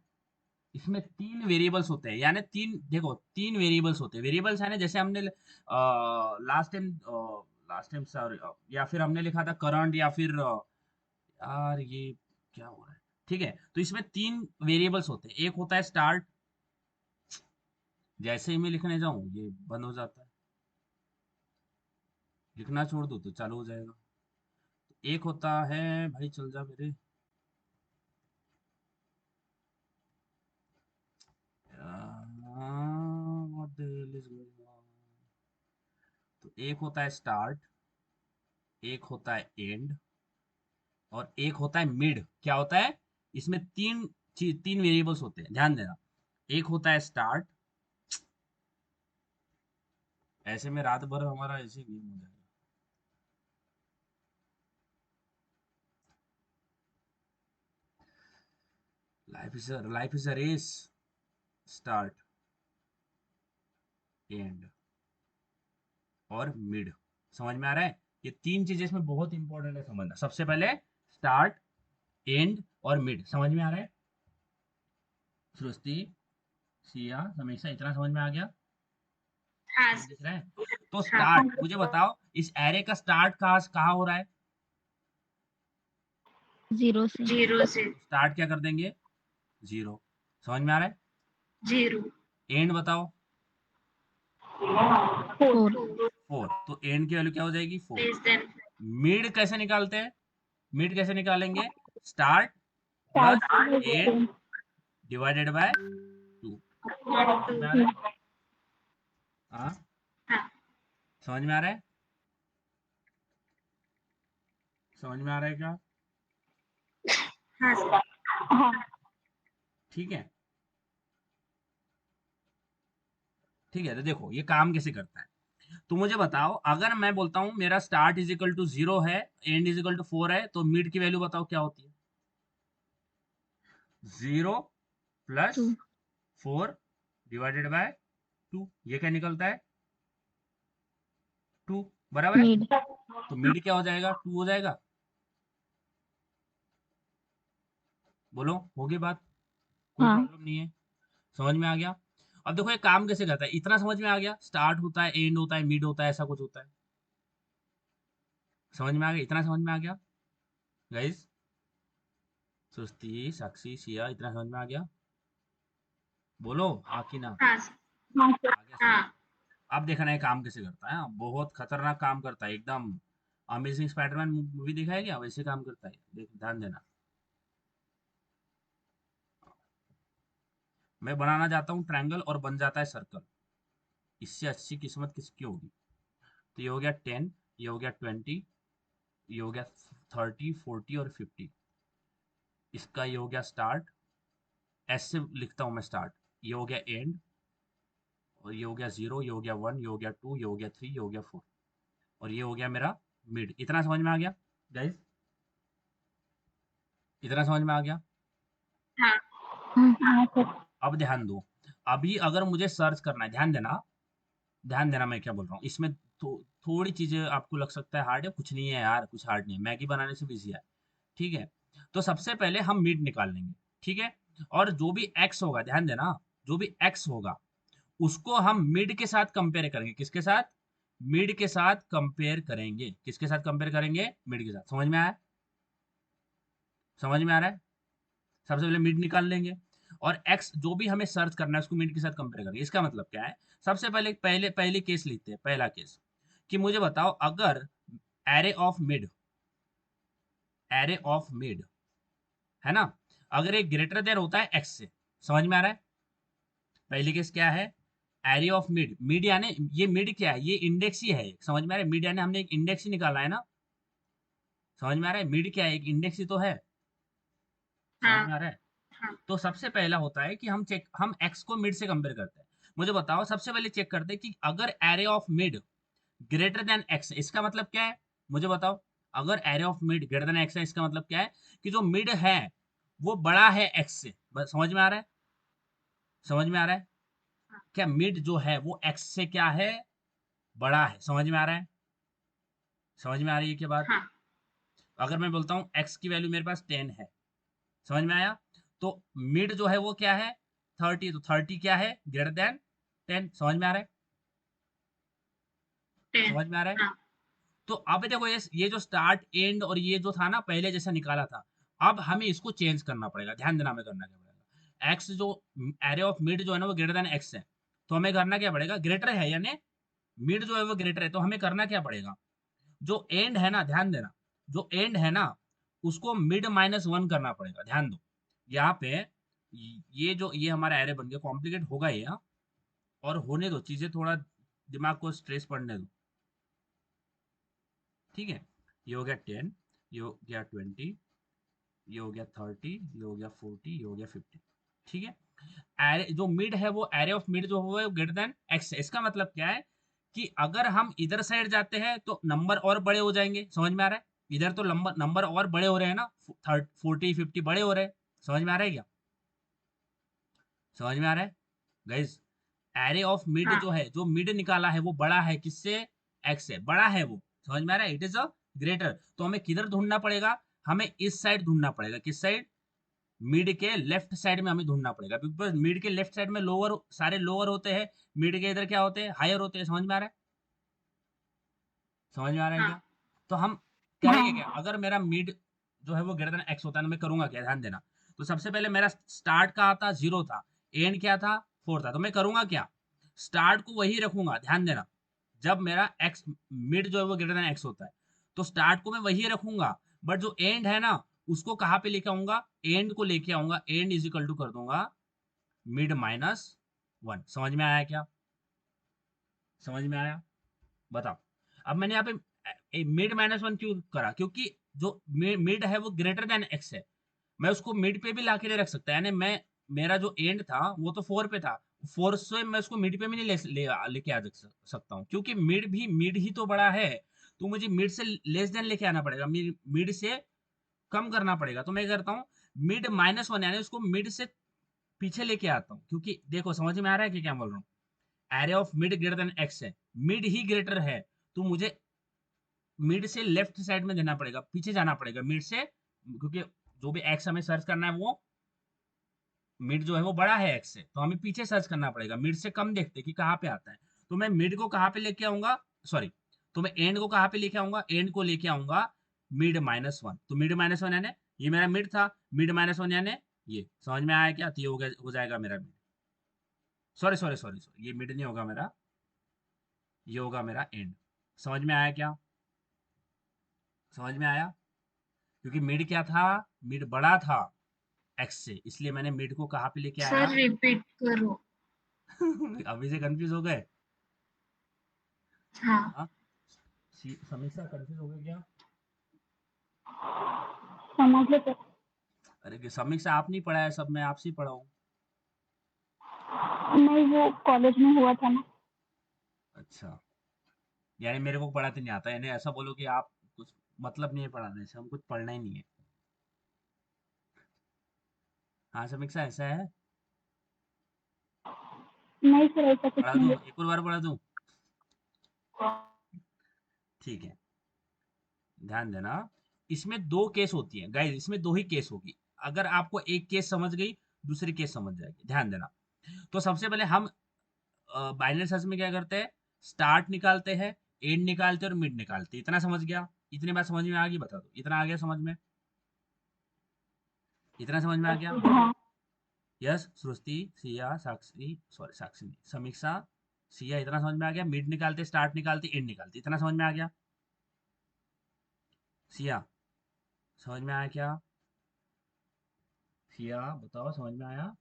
इसमें 3 वेरिएबल्स होते हैं, यानी तीन, देखो 3 वेरिएबल्स होते हैं। वेरिएबल्स है ना, जैसे हमने लास्ट टाइम सर, या फिर हमने लिखा था करंट, या फिर यार ये क्या हो रहा है, ठीक है, तो इसमें 3 वेरिएबल्स होते हैं। एक होता है स्टार्ट, जैसे ही मैं लिखने जाऊं ये बंद हो जाता है, लिखना छोड़ दो तो चालू हो जाएगा। एक होता है, भाई चल जा मेरे, what the hell is going on? तो एक होता है स्टार्ट, एक होता है एंड, और एक होता है मिड। क्या होता है इसमें? तीन वेरिएबल्स होते हैं, ध्यान देना। एक होता है स्टार्ट, ऐसे में रात भर हमारा ऐसे गेम हो जाएगा। Life is a race. Start, end और मिड। समझ में आ रहा है? ये तीन चीजें इसमें बहुत इंपॉर्टेंट है समझना। सबसे पहले स्टार्ट, एंड और मिड। समझ में आ रहा है? सृष्टि, सिया, हमेशा इतना समझ में आ गया? हाँ सब दिख रहा है? तो हाँ स्टार्ट, मुझे बताओ इस एरे का स्टार्ट कहाँ हो रहा है? 0 से। 0 से। तो स्टार्ट क्या कर देंगे? 0। समझ में आ रहा है? 0। एंड बताओ। 4। 4। तो एंड की वैल्यू क्या हो जाएगी? 4। Less than. मिड कैसे निकालते हैं? मिड कैसे निकालेंगे? Start start plus end divided by 2। समझ में आ रहा है? हाँ, हाँ समझ में आ रहा है? समझ में आ रहा है क्या? हाँ सर। हाँ। ठीक है, ठीक है। तो देखो ये काम कैसे करता है। तो मुझे बताओ, अगर मैं बोलता हूं मेरा स्टार्ट इज इक्वल टू 0 है, एंड इज इक्वल टू 4 है, तो मिड की वैल्यू बताओ क्या होती है? 0 प्लस 2। 4 divided by 2। ये क्या निकलता है? 2। बराबर है? मिड। तो मिड क्या हो जाएगा? 2 हो जाएगा। बोलो, होगी बात? कोई हाँ। प्रॉब्लम नहीं है? समझ में आ गया? अब देखो ये काम कैसे करता है। इतना समझ में आ गया, स्टार्ट होता है, एंड होता है, मिड होता है, ऐसा कुछ होता है। समझ में आ गया? इतना समझ में आ गया गाइस? सुस्ती, साक्षी, सिया, इतना समझ में आ गया? बोलो हाँ कि ना? हाँ सर। हाँ सर। आ गया समझ? हाँ अब देखना है काम कैसे करता है। हाँ, बहुत खतरनाक काम करता है एकदम। अमेजिंग स्पाइडरमैन मूवी देखा है क्या? वैसे काम करता है, देख ध्यान देना। मैं बनाना चाहता हूँ ट्रायंगल और बन जाता है सर्कल। इससे अच्छी किस्मत किसकी होगी? तो ये हो गया 10, ये हो गया 20, ये हो गया 30, 40 और 50। इसका ये हो गया स्टार्ट, ऐसे लिखता हूँ मैं स्टार्ट। ये हो गया एंड, और ये हो गया 0, ये हो गया 1, ये हो गया 2, ये हो गया 3, ये हो गया 4, और ये हो गया मेरा मिड। इतना समझ में आ गया गाइस? इतना समझ में आ गया? हाँ हाँ सर। अब ध्यान दो, अभी अगर मुझे सर्च करना है, ध्यान देना, ध्यान देना मैं क्या बोल रहा हूँ इसमें। थोड़ी चीजें आपको लग सकता है हार्ड है, कुछ नहीं है यार, कुछ हार्ड नहीं है, मैगी बनाने से भी इजी है। ठीक है, तो सबसे पहले हम मिड निकाल लेंगे। ठीक है, और जो भी एक्स होगा, ध्यान देना, जो भी एक्स होगा उसको हम मिड के साथ कंपेयर करेंगे। किसके साथ? मिड के साथ कंपेयर करेंगे। किसके साथ कंपेयर करेंगे? मिड के साथ। समझ में आया? समझ में आ रहा है? सबसे पहले मिड निकाल लेंगे, और एक्स जो भी हमें सर्च करना है उसको मिड के साथ कंपेयर करेंगे। इसका मतलब क्या है? सबसे पहले पहले पहले केस लेते हैं। पहला केस कि मुझे बताओ, अगर array of mid, array of mid है ना, अगर ये ग्रेटर देन होता है एक्स से। समझ में आ रहा है? पहली केस क्या है? Array of mid. मिड यानी ये मिड क्या है? ये इंडेक्स ही है। समझ में आ रहा है? मिड यानी हमने एक इंडेक्स ही निकाला है ना। समझ में आ रहा है? मिड क्या है? एक इंडेक्स ही तो है। समझ हाँ में आ रहा है? हाँ तो सबसे पहला होता है कि हम एक्स को मिड से कंपेयर करते हैं। मुझे बताओ, सबसे पहले चेक करते हैं कि अगर array of mid greater than x, इसका मतलब क्या है? मुझे बताओ, अगर array of mid greater than x है, इसका मतलब क्या है? कि जो मिड है वो बड़ा है एक्स से। बस समझ में आ रहा है? समझ में आ रहा है? क्या मिड जो है वो एक्स से क्या है? बड़ा है। समझ में आ रहा है? समझ में आ रही है क्या बात? हाँ अगर मैं बोलता हूँ एक्स की वैल्यू मेरे पास 10 है, समझ में आया? तो मिड जो है वो क्या है? 30। तो 30 क्या है? Greater than 10। समझ में आ रहा है? 10। समझ में आ रहा है? हाँ तो अब देखो, ये जो स्टार्ट एंड और ये जो था ना पहले जैसा निकाला था, अब हमें इसको चेंज करना पड़ेगा, ध्यान देना हमें करना क्या पड़ेगा। एक्स जो एरे ऑफ मिड जो है ना वो ग्रेटर देन एक्स है, तो हमें करना क्या पड़ेगा, ग्रेटर है यानी मिड जो है वो ग्रेटर है, तो हमें करना क्या पड़ेगा, जो एंड है ना, ध्यान देना, जो एंड है ना उसको मिड -1 करना पड़ेगा। ध्यान दो यहाँ पे, ये हमारा एरे बन गया, कॉम्प्लिकेट होगा ये, हाँ? और होने दो चीजें, थोड़ा दिमाग को स्ट्रेस पड़ने दो, ठीक है। ये हो गया 10, ये हो गया 20, ये हो गया 30, ये हो गया 40, ये हो गया 50, ठीक है। एरे जो मिड है वो एरे ऑफ मिड जो है वो ग्रेटर देन एक्स है। इसका मतलब क्या है कि अगर हम इधर साइड जाते हैं तो नंबर और बड़े हो जाएंगे, समझ में आ रहा है। इधर तो नंबर नंबर और बड़े हो रहे हैं ना, 40 50 बड़े हो रहे हैं, समझ में आ रहा है क्या, समझ में आ रहा है गाइस। एरे ऑफ मिड हाँ जो है, जो मिड निकाला है वो बड़ा है किससे, एक्स से, बड़ा है वो, समझ में आ रहा है, इट इज अ ग्रेटर। तो हमें किधर ढूंढना पड़ेगा, हमें इस साइड ढूंढना पड़ेगा, किस साइड, मिड के लेफ्ट साइड में हमें ढूंढना पड़ेगा, बिकॉज मिड के लेफ्ट साइड में लोअर, सारे लोअर होते हैं, मिड के इधर क्या होते हैं, हायर होते हैं, समझ में आ रहा है, समझ में आ रहा है हाँ क्या। तो हम करेंगे क्या, हाँ अगर मेरा मिड जो है वो ग्रेटर देन एक्स होता है तो मैं करूंगा क्या, ध्यान देना। तो सबसे पहले मेरा स्टार्ट का था 0 था, एंड क्या था 4 था, तो मैं करूंगा क्या, स्टार्ट को वही रखूंगा, ध्यान देना। जब मेरा एक्स मिड जो है वो ग्रेटर देन एक्स होता है तो स्टार्ट को मैं वही रखूंगा, बट जो एंड है ना उसको कहाँ पे लेके आऊंगा, एंड को लेके आऊंगा, एंड इज इक्वल टू कर दूंगा मिड -1। समझ में आया क्या, समझ में आया, बताओ। अब मैंने यहाँ पे मिड -1 क्यों करा, क्योंकि जो मिड है वो ग्रेटर देन एक्स है, मैं उसको मिड पे भी लाके ले रख सकता यानी मैं, मेरा जो एंड था वो तो 4 पे था, 4 से मैं उसको मिड पे भी नहीं लेके आ सकता हूँ, क्योंकि मिड ही तो बड़ा है, तो मुझे मिड से लेस देन लेके आना पड़ेगा, मिड से कम करना पड़ेगा। तो मैं करता हूँ मिड -1 यानी उसको मिड से पीछे लेके आता हूँ, क्योंकि देखो समझ में आ रहा है कि क्या बोल रहा हूँ, array of mid greater than x है, मिड ही ग्रेटर है, तो मुझे मिड से लेफ्ट साइड में देना पड़ेगा, पीछे जाना पड़ेगा मिड से, क्योंकि जो भी एक्स हमें सर्च करना है वो मिड जो है वो बड़ा है एक्स से, तो हमें पीछे सर्च करना पड़ेगा, मिड से कम देखते कि कहाँ पे आता है। तो मैं मिड को कहाँ पे लेके आऊंगा, सॉरी, तो मैं एंड को कहाँ पे लेके आऊंगा, एंड को लेके आऊंगा मिड -1। तो मिड -1 यानी ये मेरा मिड था, मिड -1 यानी ये, समझ में आया क्या, तो ये हो जाएगा मेरा mid, sorry sorry sorry sorry, ये मिड नहीं होगा मेरा, ये होगा मेरा एंड। समझ में आया क्या, समझ में आया, क्योंकि मिड क्या था, मिड बड़ा था एक्स से, इसलिए मैंने मिड को कहाँ पे लेके सर आया। रिपीट करो। अभी से कंफ्यूज हो गए, हाँ हाँ, समीक्षा कंफ्यूज हो गए क्या, समझ लो तो। अरे कि समीक्षा आप नहीं पढ़ा है, सब मैं आपसे ही पढ़ा हूँ। नहीं वो कॉलेज में हुआ था ना। अच्छा, यानी मेरे को पढ़ाते नहीं आता, यानी ऐसा बोलो कि आप कुछ मतलब नहीं है पढ़ाने से, हम कुछ पढ़ना ही नहीं है। हाँ समीक्षा ऐसा है, नहीं सर ऐसा कुछ पढ़ा नहीं दूँ, है। एक और बार पढ़ा दूँ, ठीक है, ध्यान देना। इसमें दो केस होती है गाइस, इसमें दो ही केस होगी, अगर आपको एक केस समझ गई दूसरी केस समझ जाएगी, ध्यान देना। तो सबसे पहले हम बाइनरी सर्च में क्या करते हैं, स्टार्ट निकालते हैं, एंड निकालते हैं और मिड निकालते हैं, इतना समझ गया, इतनी बात समझ में आ गई, बता दो इतना आ गया समझ में, इतना समझ में आ गया। हाँ यस श्रुति, सिया, साक्षी, सॉरी साक्षी नहीं, समीक्षा, सिया, इतना समझ में आ गया, मिड निकालते, स्टार्ट निकालते, एंड निकालते, इतना समझ में आ गया। सिया समझ में आया क्या, सिया बताओ समझ में आया,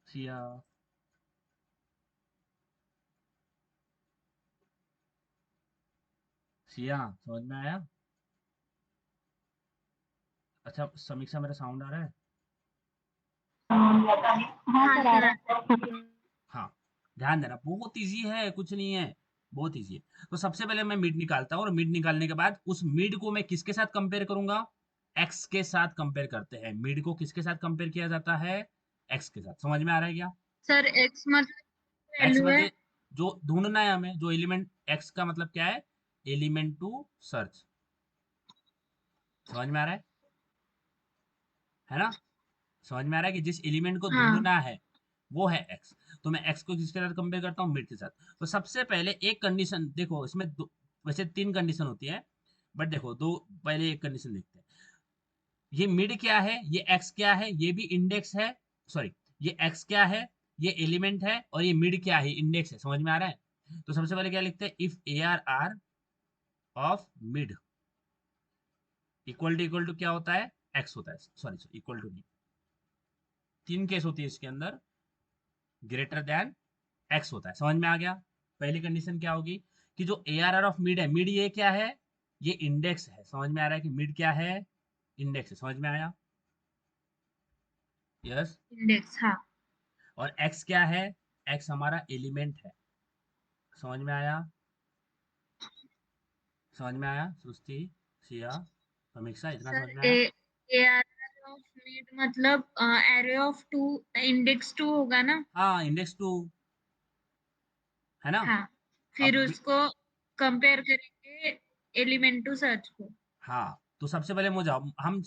सिया, सिया समझ में आया। अच्छा समीक्षा मेरा साउंड आ रहा है, हाँ हाँ सर आ सर। रहा है। हाँ, ध्यान देना, बहुत इजी है, कुछ नहीं है, बहुत इजी है। तो सबसे पहले मैं मिड निकालता हूँ, और मिड निकालने के बाद उस मिड को मैं किसके साथ कंपेयर करूंगा, एक्स के साथ कंपेयर करते हैं, मिड को किसके साथ कंपेयर किया जाता है, एक्स के साथ, समझ में आ रहा है क्या। सर एक्स मतलब एक्स वैल्यू है। मतलब जो ढूंढना है हमें, जो एलिमेंट, एक्स का मतलब क्या है, एलिमेंट टू सर्च, समझ में आ रहा है ना, समझ में आ रहा है कि जिस एलिमेंट को हाँ ढूंढना है वो है एक्स। तो मैं एक्स को किसके साथ कंपेयर करता हूँ, मिड के साथ। तो सबसे पहले एक कंडीशन देखो, इसमें वैसे तीन कंडीशन होती है, बट देखो दो, पहले एक कंडीशन देखते हैं। ये मिड क्या है, ये एक्स क्या है, ये भी इंडेक्स है, सॉरी ये एक्स क्या है, ये एलिमेंट है, और ये मिड क्या है, इंडेक्स है। समझ में आ रहा है? तो सबसे पहले क्या लिखते हैं, if A R of mid equal to क्या होता है, एक्स होता है, सॉरी सॉरी इक्वल टू नहीं, तीन केस होती है इसके अंदर, ग्रेटर देन एक्स होता है। समझ में आ गया? पहली कंडीशन क्या होगी कि जो ए आर ऑफ मिड है, मिड ये क्या है, ये इंडेक्स है। समझ में आ रहा है कि मिड क्या है, इंडेक्स है। समझ में आया? यस। इंडेक्स, हाँ। और एक्स क्या है, एक्स हमारा एलिमेंट है। समझ में आया? समझ में आया सृष्टि, सिया, समीक्षा, इतना सर समझ में ए आया? ए आर ऑफ मिड मतलब array of two, index two होगा ना? हाँ, इंडेक्स टू है ना। हाँ, फिर अब उसको कंपेयर करेंगे एलिमेंट टू सर्च को। हाँ, तो सबसे पहले मुझे हम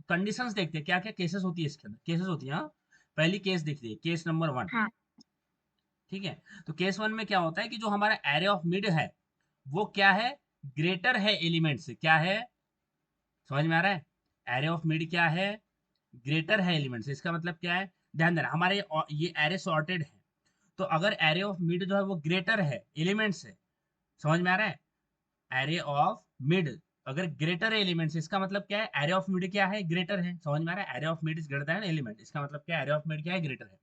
कंडीशंस देखते हैं, क्या क्या केसेस होती है इसके अंदर, केसेस होती है। हाँ, पहली केस देखते हैं, केस नंबर 1। हाँ ठीक है, तो केस 1 में क्या होता है कि जो हमारा एरे ऑफ मिड है वो क्या है, ग्रेटर है एलिमेंट से। क्या है, समझ में आ रहा है? एरे ऑफ मिड क्या है, ग्रेटर है एलिमेंट से। इसका मतलब क्या है, ध्यान देना, हमारे ये एरे सॉर्टेड है, तो अगर एरे ऑफ मिड जो है वो ग्रेटर है एलिमेंट से, समझ में आ रहा है, एरे ऑफ मिड अगर ग्रेटर है एलिमेंट से, इसका मतलब क्या है, एरे ऑफ मिड क्या है, ग्रेटर है। समझ में आ रहा है, array of mid is greater then element, इसका मतलब क्या है, एरे ऑफ मिड क्या है, ग्रेटर है।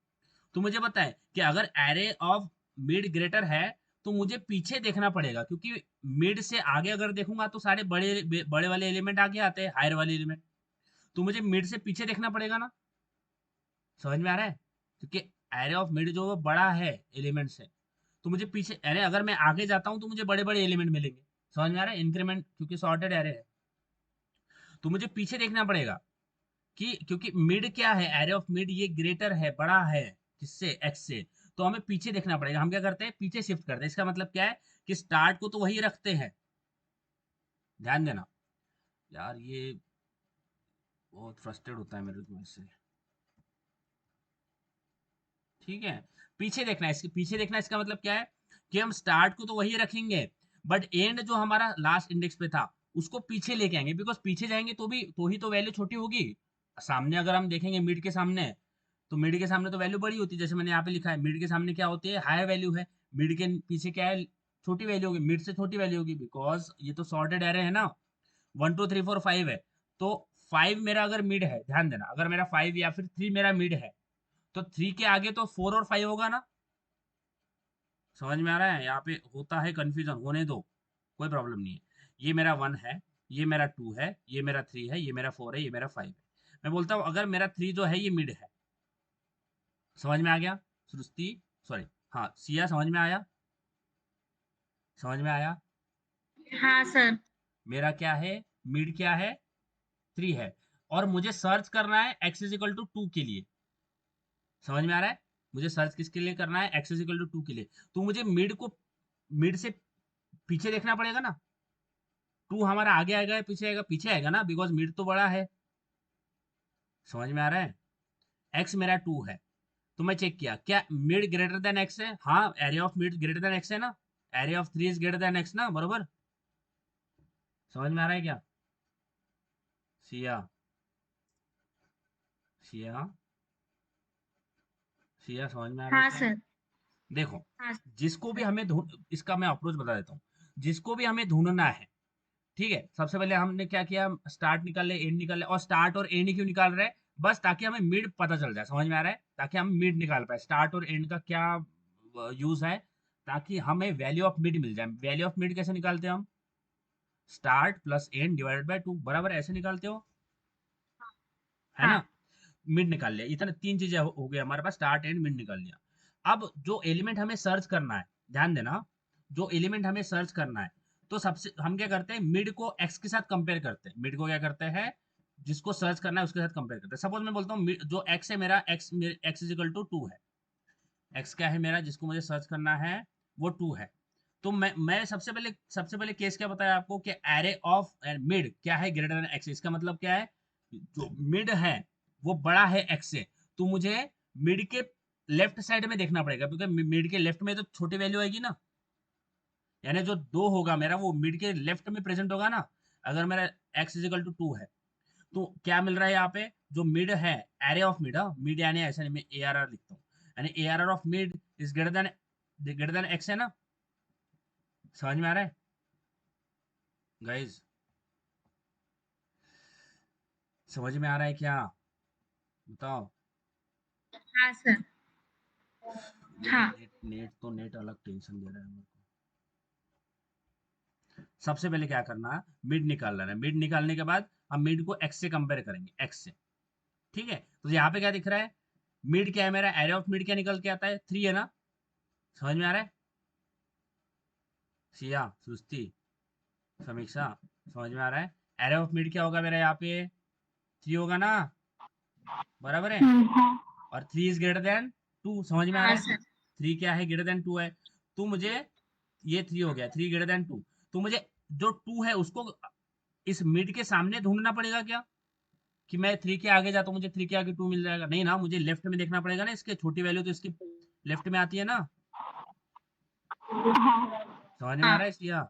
तो मुझे बताएं कि अगर एरे ऑफ मिड ग्रेटर है तो मुझे पीछे देखना पड़ेगा, क्योंकि मिड से आगे अगर देखूंगा तो सारे बड़े बड़े वाले एलिमेंट आगे आते हैं, हायर वाले एलिमेंट, तो मुझे मिड से पीछे देखना पड़ेगा ना। समझ में आ रहा है? क्योंकि एरे ऑफ मिड जो वो बड़ा है एलिमेंट से, तो मुझे पीछे, अरे अगर मैं आगे जाता हूँ तो मुझे बड़े बड़े एलिमेंट मिलेंगे। समझ में आ रहा है? इंक्रीमेंट, क्योंकि सॉर्टेड एरे है, तो मुझे पीछे देखना पड़ेगा कि क्योंकि मिड क्या है, एरे ऑफ मिड ये ग्रेटर है, बड़ा है किससे, एक्स से, तो हमें पीछे देखना पड़ेगा। हम क्या करते हैं, पीछे शिफ्ट करते हैं। इसका मतलब क्या है कि स्टार्ट को तो वही रखते हैं, ध्यान देना। यार ये बहुत फ्रस्ट्रेट होता है मेरे को इससे। ठीक है, पीछे देखना है, इसके पीछे देखना, इसका मतलब क्या है कि हम स्टार्ट को तो वही रखेंगे, बट एंड जो हमारा लास्ट इंडेक्स पे था उसको पीछे लेके आएंगे, बिकॉज पीछे जाएंगे तो भी तो ही तो वैल्यू छोटी होगी। सामने अगर हम देखेंगे मिड के सामने, तो मिड के सामने तो वैल्यू बड़ी होती है, जैसे मैंने यहाँ पे लिखा है मिड के सामने क्या होती है, हायर वैल्यू है, मिड के पीछे क्या है, छोटी वैल्यू होगी, मिड से छोटी वैल्यू होगी, बिकॉज ये तो सॉर्टेड एरे है ना। 1 2 3 4 5 है, तो 5 मेरा अगर मिड है, ध्यान देना, अगर मेरा 5 या फिर 3 मेरा मिड है, तो 3 के आगे तो 4 और 5 होगा ना। समझ में आ रहा है? यहाँ पे होता है कंफ्यूजन, होने दो, कोई प्रॉब्लम नहीं है। ये मेरा 1 है, ये मेरा 2 है, ये मेरा 3 है, ये मेरा 4 है, ये मेरा 5 है। मैं बोलता हूँ अगर मेरा 3 जो है ये मिड है। समझ में आ गया सृष्टि, सॉरी, हाँ सिया, समझ में आया? समझ में आया? हाँ सर। मेरा क्या है, मिड क्या है, 3 है, और मुझे सर्च करना है एक्स इज इक्वल टू 2 के लिए। समझ में आ रहा है? मुझे सर्च किसके लिए करना है, एक्स इज इक्वल टू 2 के लिए, तो मुझे मिड को, मिड से पीछे देखना पड़ेगा ना। 2 हमारा आगे आएगा या पीछे आएगा, पीछे आएगा ना, बिकॉज मिड तो बड़ा है। समझ में आ रहा है? एक्स मेरा 2 है, तो मैं चेक किया क्या मिड ग्रेटर देन एक्स है, हाँ area of mid greater than x है ना, area of 3 is greater than x ना, बरोबर। समझ में आ रहा है क्या सिया, सिया, सिया, समझ में आ रहा है हाँ क्या? सर। देखो, हाँ जिसको भी सर। हमें ढूंढ, इसका मैं अप्रोच बता देता हूँ, जिसको भी हमें ढूंढना है, ठीक है, सबसे पहले हमने क्या किया, स्टार्ट निकाल ले, एंड निकाल ले, और स्टार्ट और एंड क्यों निकाल रहे हैं, बस ताकि हमें मिड पता चल जाए। समझ में आ रहा है? ताकि हम मिड निकाल पाए, स्टार्ट और एंड का क्या यूज है, ताकि हमें वैल्यू ऑफ मिड मिल जाए। वैल्यू ऑफ मिड कैसे निकालते हैं हम, start plus end divided by 2, बराबर ऐसे निकालते हो, है ना। हाँ मिड निकाल लिया, इतना तीन चीजें हो गई हमारे पास, स्टार्ट एंड मिड निकाल लिया। अब जो एलिमेंट हमें सर्च करना है, ध्यान देना, जो एलिमेंट हमें सर्च करना है, तो सबसे हम क्या करते हैं, मिड को एक्स के साथ कंपेयर करते हैं। मिड को क्या करते हैं, जिसको सर्च करना है उसके साथ कंपेयर करते हैं। सपोज मैं बोलता हूँ जो एक्स है मेरा, एक्स इज इक्वल टू 2 है, एक्स क्या है मेरा जिसको मुझे सर्च करना है, वो 2 है। तो मैं सबसे पहले केस क्या बताया आपको कि एरे ऑफ मिड क्या है, ग्रेटर देन एक्स। इसका मतलब क्या है, जो मिड है वो बड़ा है एक्स से, तो मुझे मिड के लेफ्ट साइड में देखना पड़ेगा, क्योंकि मिड के लेफ्ट में तो छोटी वैल्यू आएगी ना, यानी जो 2 होगा मेरा वो मिड के लेफ्ट में प्रेजेंट होगा ना। अगर मेरा एक्स इजिकल टू 2 है, तो क्या मिल रहा है यहाँ पे, जो मिड है, एरे ऑफ मिड, मिड यानी ऐसा नहीं, मैं ए आर आर लिखता हूँ, यानी A R R of mid is greater than x है ना, समझ में आ रहा है गाइज, समझ में आ रहा है क्या, बताओ। हाँ सर। ये हाँ। नेट अलग टेंशन दे रहा है मेरे को। सबसे पहले क्या करना है, मिड निकाल लेना है, मिड निकालने के बाद हम मिड को एक्स से कंपेयर करेंगे, एक्स से, ठीक है। तो यहाँ पे क्या दिख रहा है, मिड क्या है मेरा, एरे ऑफ मिड क्या निकल के आता है, 3 है ना, समझ में आ रहा है, सिया, सुस्ती, समीक्षा, समझ में आ रहा है। एरे ऑफ मिड क्या होगा मेरा, यहाँ पे 3 होगा ना, बराबर है, और 3 इज ग्रेटर देन 2, समझ में आ हाँ रहा है। सर। 3 क्या है, ग्रेटर देन 2 है, तो मुझे ये 3 हो गया, 3 ग्रेटर देन 2, तो मुझे जो 2 है उसको इस मिड के सामने ढूंढना पड़ेगा क्या, कि मैं 3 के आगे जाता हूँ मुझे 3 के आगे 2 मिल जाएगा, नहीं ना, मुझे लेफ्ट में देखना पड़ेगा ना, इसके छोटी वैल्यू तो इसकी लेफ्ट में आती है ना, समझ में आ हाँ। रहा है इसलिए,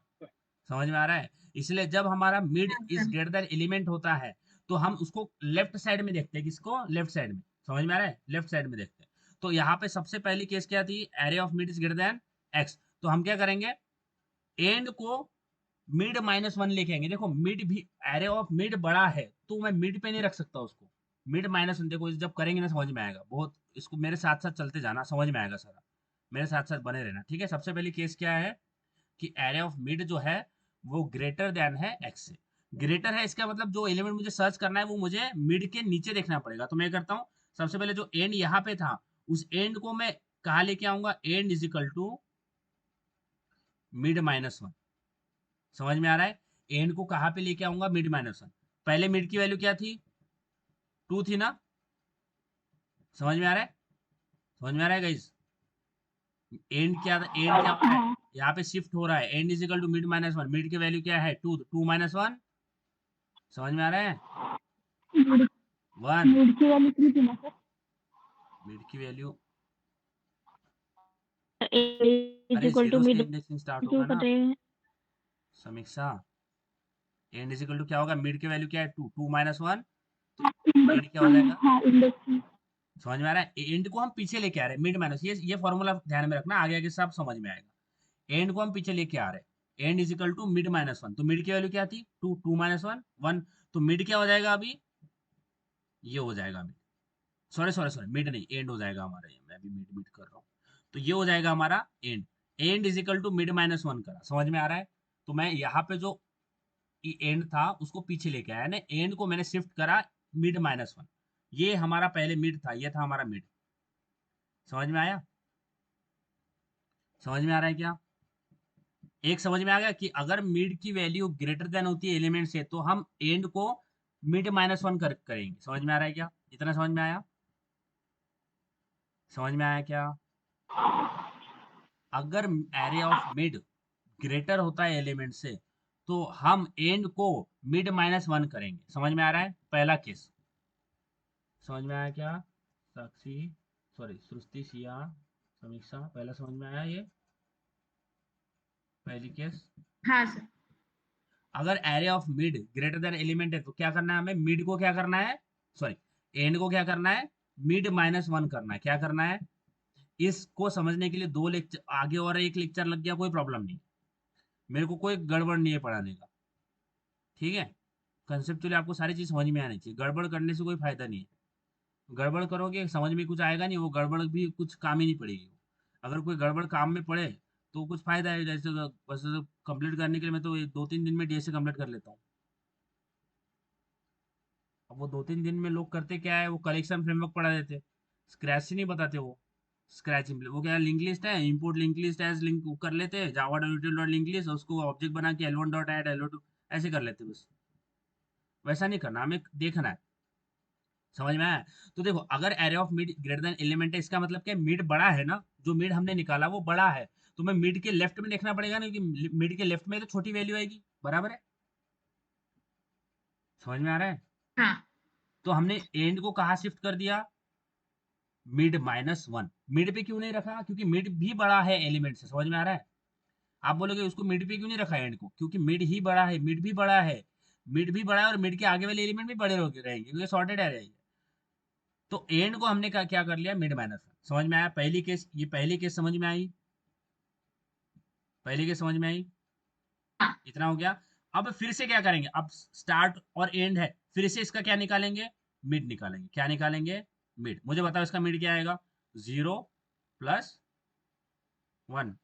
समझ में आ रहा है। इसलिए जब हमारा मिड हाँ is sir. Greater than element होता है, तो हम उसको लेफ्ट साइड में देखते हैं, किसको, लेफ्ट साइड में, समझ में आ रहा है, लेफ्ट साइड में देखते हैं। तो यहाँ पे सबसे पहली केस क्या थी, array of mid is greater than x, तो हम क्या करेंगे, एंड को मिड -1 लिखेंगे। देखो मिड भी, एरे ऑफ मिड बड़ा है तो मैं मिड पे नहीं रख सकता उसको, मिड -1, देखो जब करेंगे ना समझ में आएगा, बहुत इसको मेरे साथ साथ चलते जाना, समझ में आएगा सारा, मेरे साथ साथ बने रहना, ठीक है। सबसे पहली केस क्या है कि एरे ऑफ मिड जो है वो ग्रेटर देन है एक्स से, ग्रेटर है इसका मतलब जो एलिमेंट मुझे सर्च करना है वो मुझे मिड के नीचे देखना पड़ेगा, तो मैं करता हूँ, सबसे पहले जो एंड यहाँ पे था उस एंड को मैं कहा लेके आऊंगा, end is equal to mid -1, समझ में आ रहा है। एंड को कहाँ पे लेके आऊंगा, मिड -1, पहले मिड की वैल्यू क्या थी, 2 थी ना, समझ में आ रहा है, समझ में आ रहा है गाइस, एंड क्या हो रहा है, यहाँ पे शिफ्ट हो रहा है, end is equal to mid -1, mid की वैल्यू क्या है, 2, 2 -1, समझ में आ रहा है, 1, मिड की वैल्यू 3 थी ना सर, मिड की वैल्यू, इज अरे इक्वल टू जीरो से मिड इंडेक्सिंग स्टार्ट क्यों होगा कट ना, रहे हैं? समीक्षा, एंड इज इक्वल टू क्या होगा, मिड की वैल्यू क्या है, 2, 2 -1, तो एंड क्या हो जाएगा, हाँ इंडेक्स। समझ में आ रहा है। एंड को हम पीछे लेके आ रहे हैं, मिड माइनस, ये फॉर्मूला ध्यान में रखना, आगे आगे सब समझ में आएगा। एंड को हम पीछे लेके आ रहे हैं, end is equal to mid -1, तो मिड की वैल्यू क्या थी, 2, 2 -1, 1, तो मिड क्या हो जाएगा अभी, ये हो जाएगा mid, sorry sorry sorry, mid नहीं एंड हो जाएगा हमारा, ये मैं भी मिड मिड कर रहा हूँ, तो ये हो जाएगा हमारा end, end is equal to mid -1 करा, समझ में आ रहा है। तो मैं यहाँ पे जो एंड था उसको पीछे लेके आया ना, एंड को मैंने शिफ्ट करा मिड -1, ये हमारा पहले मिड था, ये था हमारा मिड, समझ में आया, समझ में आ रहा है क्या, एक समझ में आ गया कि अगर मिड की वैल्यू ग्रेटर देन होती है एलिमेंट से तो हम एंड को मिड -1 करेंगे, समझ में आ रहा है क्या, इतना समझ में आया, समझ में आया क्या। अगर एरे ऑफ मिड ग्रेटर होता है एलिमेंट से तो हम एंड को मिड -1 करेंगे, समझ में आ रहा है, पहला केस, समझ में आया क्या, साक्षी, सॉरी सृष्टि, सिया, समीक्षा, पहला समझ में आया ये, पहली केस। हाँ सर। अगर array of mid greater then element है तो क्या करना है हमें, मिड को क्या करना है, सॉरी एंड को क्या करना है, मिड -1 करना है, क्या करना है। इसको समझने के लिए 2 लेक्चर आगे और एक लेक्चर लग गया, कोई प्रॉब्लम नहीं, मेरे को कोई गड़बड़ नहीं है पढ़ाने का, ठीक है। कंसेप्चुअली आपको सारी चीज समझ में आनी चाहिए, गड़बड़ करने से कोई फायदा नहीं है, गड़बड़ करोगे समझ में कुछ आएगा नहीं, वो गड़बड़ भी कुछ काम ही नहीं पड़ेगी, अगर कोई गड़बड़ काम में पड़े तो कुछ फायदा है, जैसे बस कंप्लीट करने के लिए मैं तो 2-3 दिन में डीएसए कंप्लीट कर लेता हूँ। अब वो 2-3 दिन में लोग करते क्या है, वो कलेक्शन फ्रेमवर्क पढ़ा देते, स्क्रैच से नहीं बताते वो, स्क्रैच वो क्या लिंक लिस्ट है, import link list as link कर लेते हैं, जावा डॉट लिंक लिस्ट, उसको ऑब्जेक्ट बना के L1 डॉट ऐड L2 ऐसे कर लेते बस, वैसा नहीं करना, हमें देखना है, समझ में आया। तो देखो अगर array of mid greater then element है, इसका मतलब क्या, मिड बड़ा है ना, जो मिड हमने निकाला वो बड़ा है, तो मैं मिड के लेफ्ट में देखना पड़ेगा ना, क्योंकि मिड के लेफ्ट में तो छोटी वैल्यू आएगी, बराबर है, समझ में आ रहा है। हाँ। तो हमने एंड को कहा शिफ्ट कर दिया, मिड -1, मिड पे क्यों नहीं रखा, क्योंकि मिड भी बड़ा है एलिमेंट से, समझ में आ रहा है। आप बोलोगे उसको मिड पे क्यों नहीं रखा एंड को, क्योंकि मिड ही बड़ा है, मिड भी बड़ा है, मिड भी बड़ा है और मिड के आगे वाले एलिमेंट भी बड़े रहेंगे क्योंकि सॉर्टेड एरे है। तो एंड को हमने क्या कर लिया, मिड माइनस वन। समझ में आया पहली केस? ये पहली केस समझ में आई? पहली केस समझ में आई? इतना हो गया। अब फिर से क्या करेंगे, अब स्टार्ट और एंड है, फिर से इसका क्या निकालेंगे, मिड निकालेंगे। क्या निकालेंगे, मिड। मुझे बताओ इसका मिड क्या आएगा, 0 प्लस 1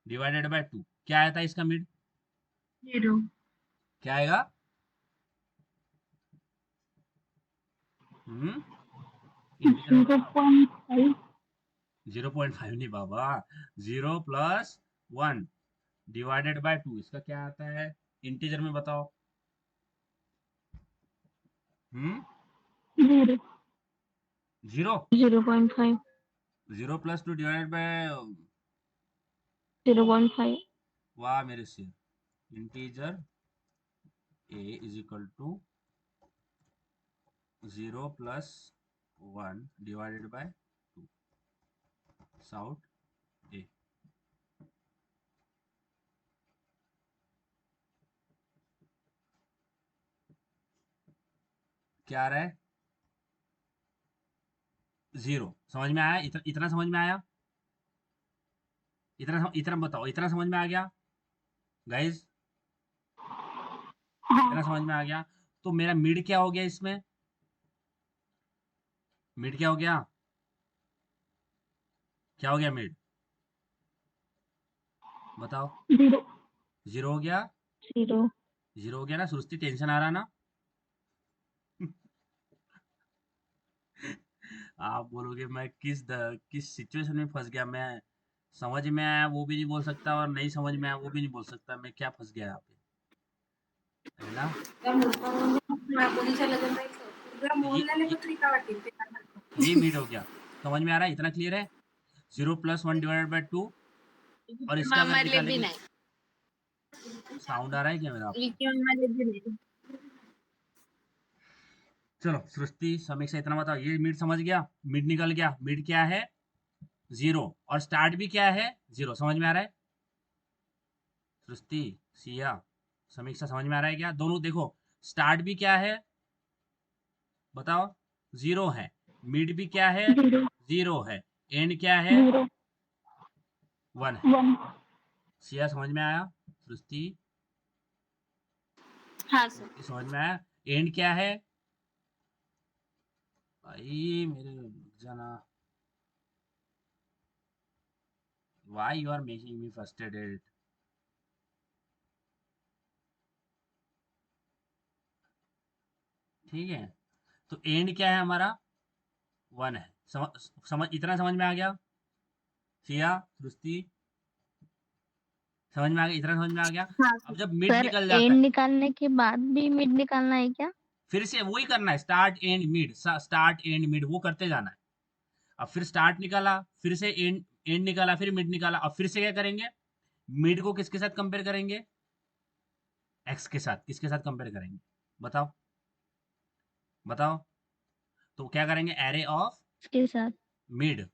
डिवाइडेड बाय 2। क्या आया था इसका मिड, 0। क्या आएगा? हम्म, इंटीजर में बताओ। 0.5 0.5 नहीं बाबा, 0 प्लस 1 डिवाइडेड बाय 2, इसका क्या आता है इंटीजर में बताओ। 0 0 0.5 0 प्लस 2 डिवाइडेड बाय, 0.5 वाह मेरे से, integer a is equal to 0 plus 1 divided by 2, sout a। क्या आ रहा है, 0। समझ में आया? इतना समझ में आया? इतना बताओ, इतना समझ में आ गया गाइज? इतना हाँ समझ में आ गया? तो मेरा मिड क्या हो गया इसमें, मिड क्या हो गया, क्या हो गया मिड, बताओ। 0 0 हो गया, 0 0 हो गया ना सुस्ती, टेंशन आ रहा ना? आप बोलोगे मैं किस सिचुएशन में फंस गया, मैं समझ में आया वो भी नहीं बोल सकता और नहीं समझ में आया वो भी नहीं बोल सकता, मैं क्या फंस गया यहाँ पे, है ना? तो ये मीट हो गया, समझ में आ रहा है? इतना क्लियर है? 0 प्लस 1 डिवाइडेड बाय 2, और इसका अगर निकालेंगे, साउंड आ रहा है क्या मेरा आपको? चलो सृष्टि समीक्षा इतना बताओ, ये मिड समझ गया, मिड निकल गया, मिड क्या है 0 और स्टार्ट भी क्या है 0, समझ में आ रहा है? सृष्टि, सिया, समीक्षा समझ में आ रहा है क्या? दोनों देखो, स्टार्ट भी क्या है बताओ, 0 है, मिड भी क्या है 0 0 है, एंड क्या है 0 1 है। 1 सिया समझ में आया? सृष्टि, हाँ सर। सृष्टि समझ में आया? एंड क्या है भाई मेरे, रुक जाना, why you are making me frustrated? ठीक है, तो एंड क्या है हमारा 1 है। इतना समझ में आ गया? सिया, सृष्टि, समझ में आ गया? इतना समझ में आ गया? हाँ अब जब मिड सर, निकल जाता एंड है, निकालने के बाद भी मिड निकालना है क्या? फिर से वही करना है, start and mid, start and mid वो करते जाना है। अब फिर स्टार्ट निकाला, फिर से एंड, एंड निकाला, फिर मिड निकाला, अब फिर से क्या करेंगे, मिड को किसके साथ कंपेयर करेंगे, एक्स के साथ। किसके साथ कंपेयर करेंगे बताओ, बताओ। तो क्या करेंगे, एरे ऑफ इसके साथ मिड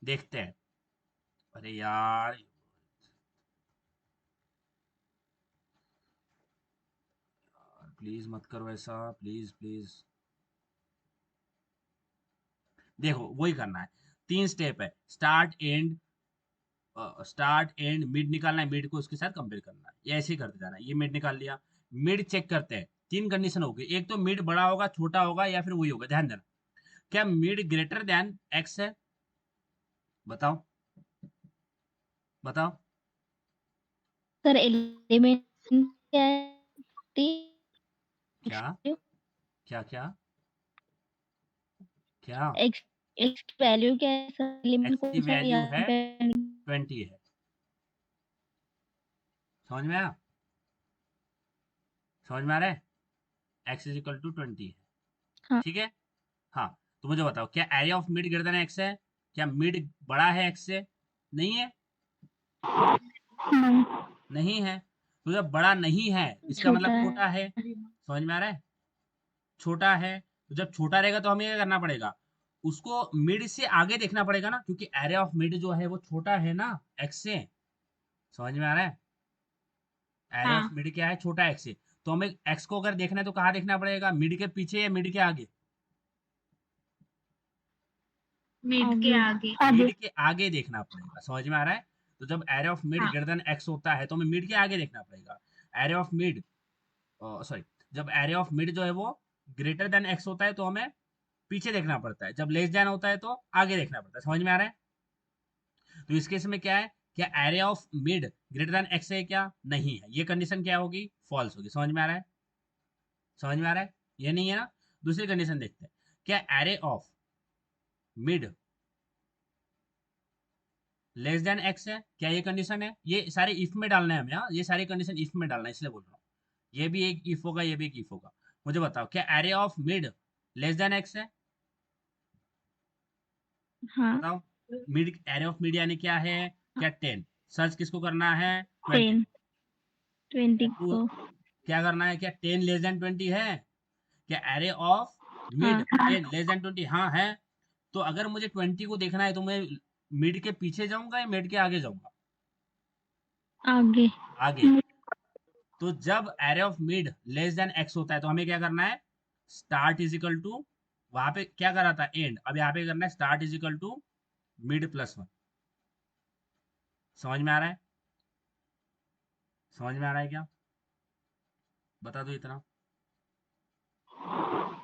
देखते हैं। अरे यार, प्लीज मत करो ऐसा, प्लीज प्लीज। देखो वही करना है, 3 स्टेप है, start and, start and mid निकालना है, मिड को उसके साथ कंपेयर करना है, ये ऐसे ही करते जाना है। ये मिड निकाल लिया, मिड चेक करते हैं। 3 कंडीशन होगी, एक तो मिड बड़ा होगा, छोटा होगा, या फिर वही होगा। ध्यान देना, क्या मिड ग्रेटर देन एक्स है, बताओ, बताओ। सर एलिमेंट क्या है? क्या क्या क्या क्या, एक्स एक्स की वैल्यू क्या है सर? एलिमेंट एक्स की कौन सा है वैल्यू यहाँ है पे? 20 है। समझ में आया? समझ में आ रहा है? एक्स इज इक्वल टू 20 है, हाँ ठीक है। हाँ, तो मुझे बताओ, क्या area of mid greater than x है? क्या मिड बड़ा है एक्स से? नहीं है, नहीं, नहीं है। तो जब बड़ा नहीं है, इसका छोटा मतलब है। छोटा है। समझ में आ रहा है? छोटा है, तो जब छोटा रहेगा तो हमें क्या करना पड़ेगा, उसको मिड से आगे देखना पड़ेगा ना, क्योंकि एरिया ऑफ मिड जो है वो छोटा है ना एक्स से। समझ में आ रहा है? एरिया ऑफ हाँ। मिड क्या है, छोटा एक्स से। तो हमें एक्स को अगर देखना है तो कहाँ देखना पड़ेगा, मिड के पीछे या मिड के आगे? मिड के आगे। मिड के आगे देखना पड़ेगा, समझ में आ रहा है? तो जब एरे ऑफ मिड हाँ। ग्रेटर देन एक्स होता है तो हमें मिड के आगे देखना पड़ेगा। एरे ऑफ मिड सॉरी, जब एरे ऑफ मिड जो है वो ग्रेटर देन एक्स होता है तो हमें पीछे देखना पड़ता है, जब लेस देन होता है तो आगे देखना पड़ता है। समझ में आ रहा है? तो इस केस में क्या है, क्या array of mid greater than x है क्या? नहीं है, ये कंडीशन क्या होगी, फॉल्स होगी। समझ में आ रहा है? समझ में आ रहा है? ये नहीं है ना। दूसरी कंडीशन देखते हैं, क्या array of mid less then x है, क्या ये कंडीशन है? ये सारे इफ में डालना है हमें, हाँ, ये सारी कंडीशन इफ में डालना है, इसलिए बोल रहा हूँ। ये भी एक इफ होगा, ये भी एक इफ होगा। मुझे बताओ, क्या array of mid less then x है? हाँ बताओ। मिड, एरे ऑफ मिड यानी क्या है, क्या 10? सर्च किसको करना है, 20 10 को। 20 टू, को। क्या करना है, क्या 10 लेस देन 20 है? क्या एरे ऑफ मिड हाँ 10 लेस देन 20? हाँ है। तो अगर मुझे 20 को देखना है तो मैं मिड के पीछे जाऊंगा या मिड के आगे जाऊंगा? आगे। आगे। तो जब array of mid less then X होता है तो हमें क्या करना है, स्टार्ट इज इक्वल टू, वहां पे क्या करा था, एंड, अब यहाँ पे करना है start is equal to mid plus one. समझ में आ रहा है? समझ में आ रहा है क्या? बता दो इतना।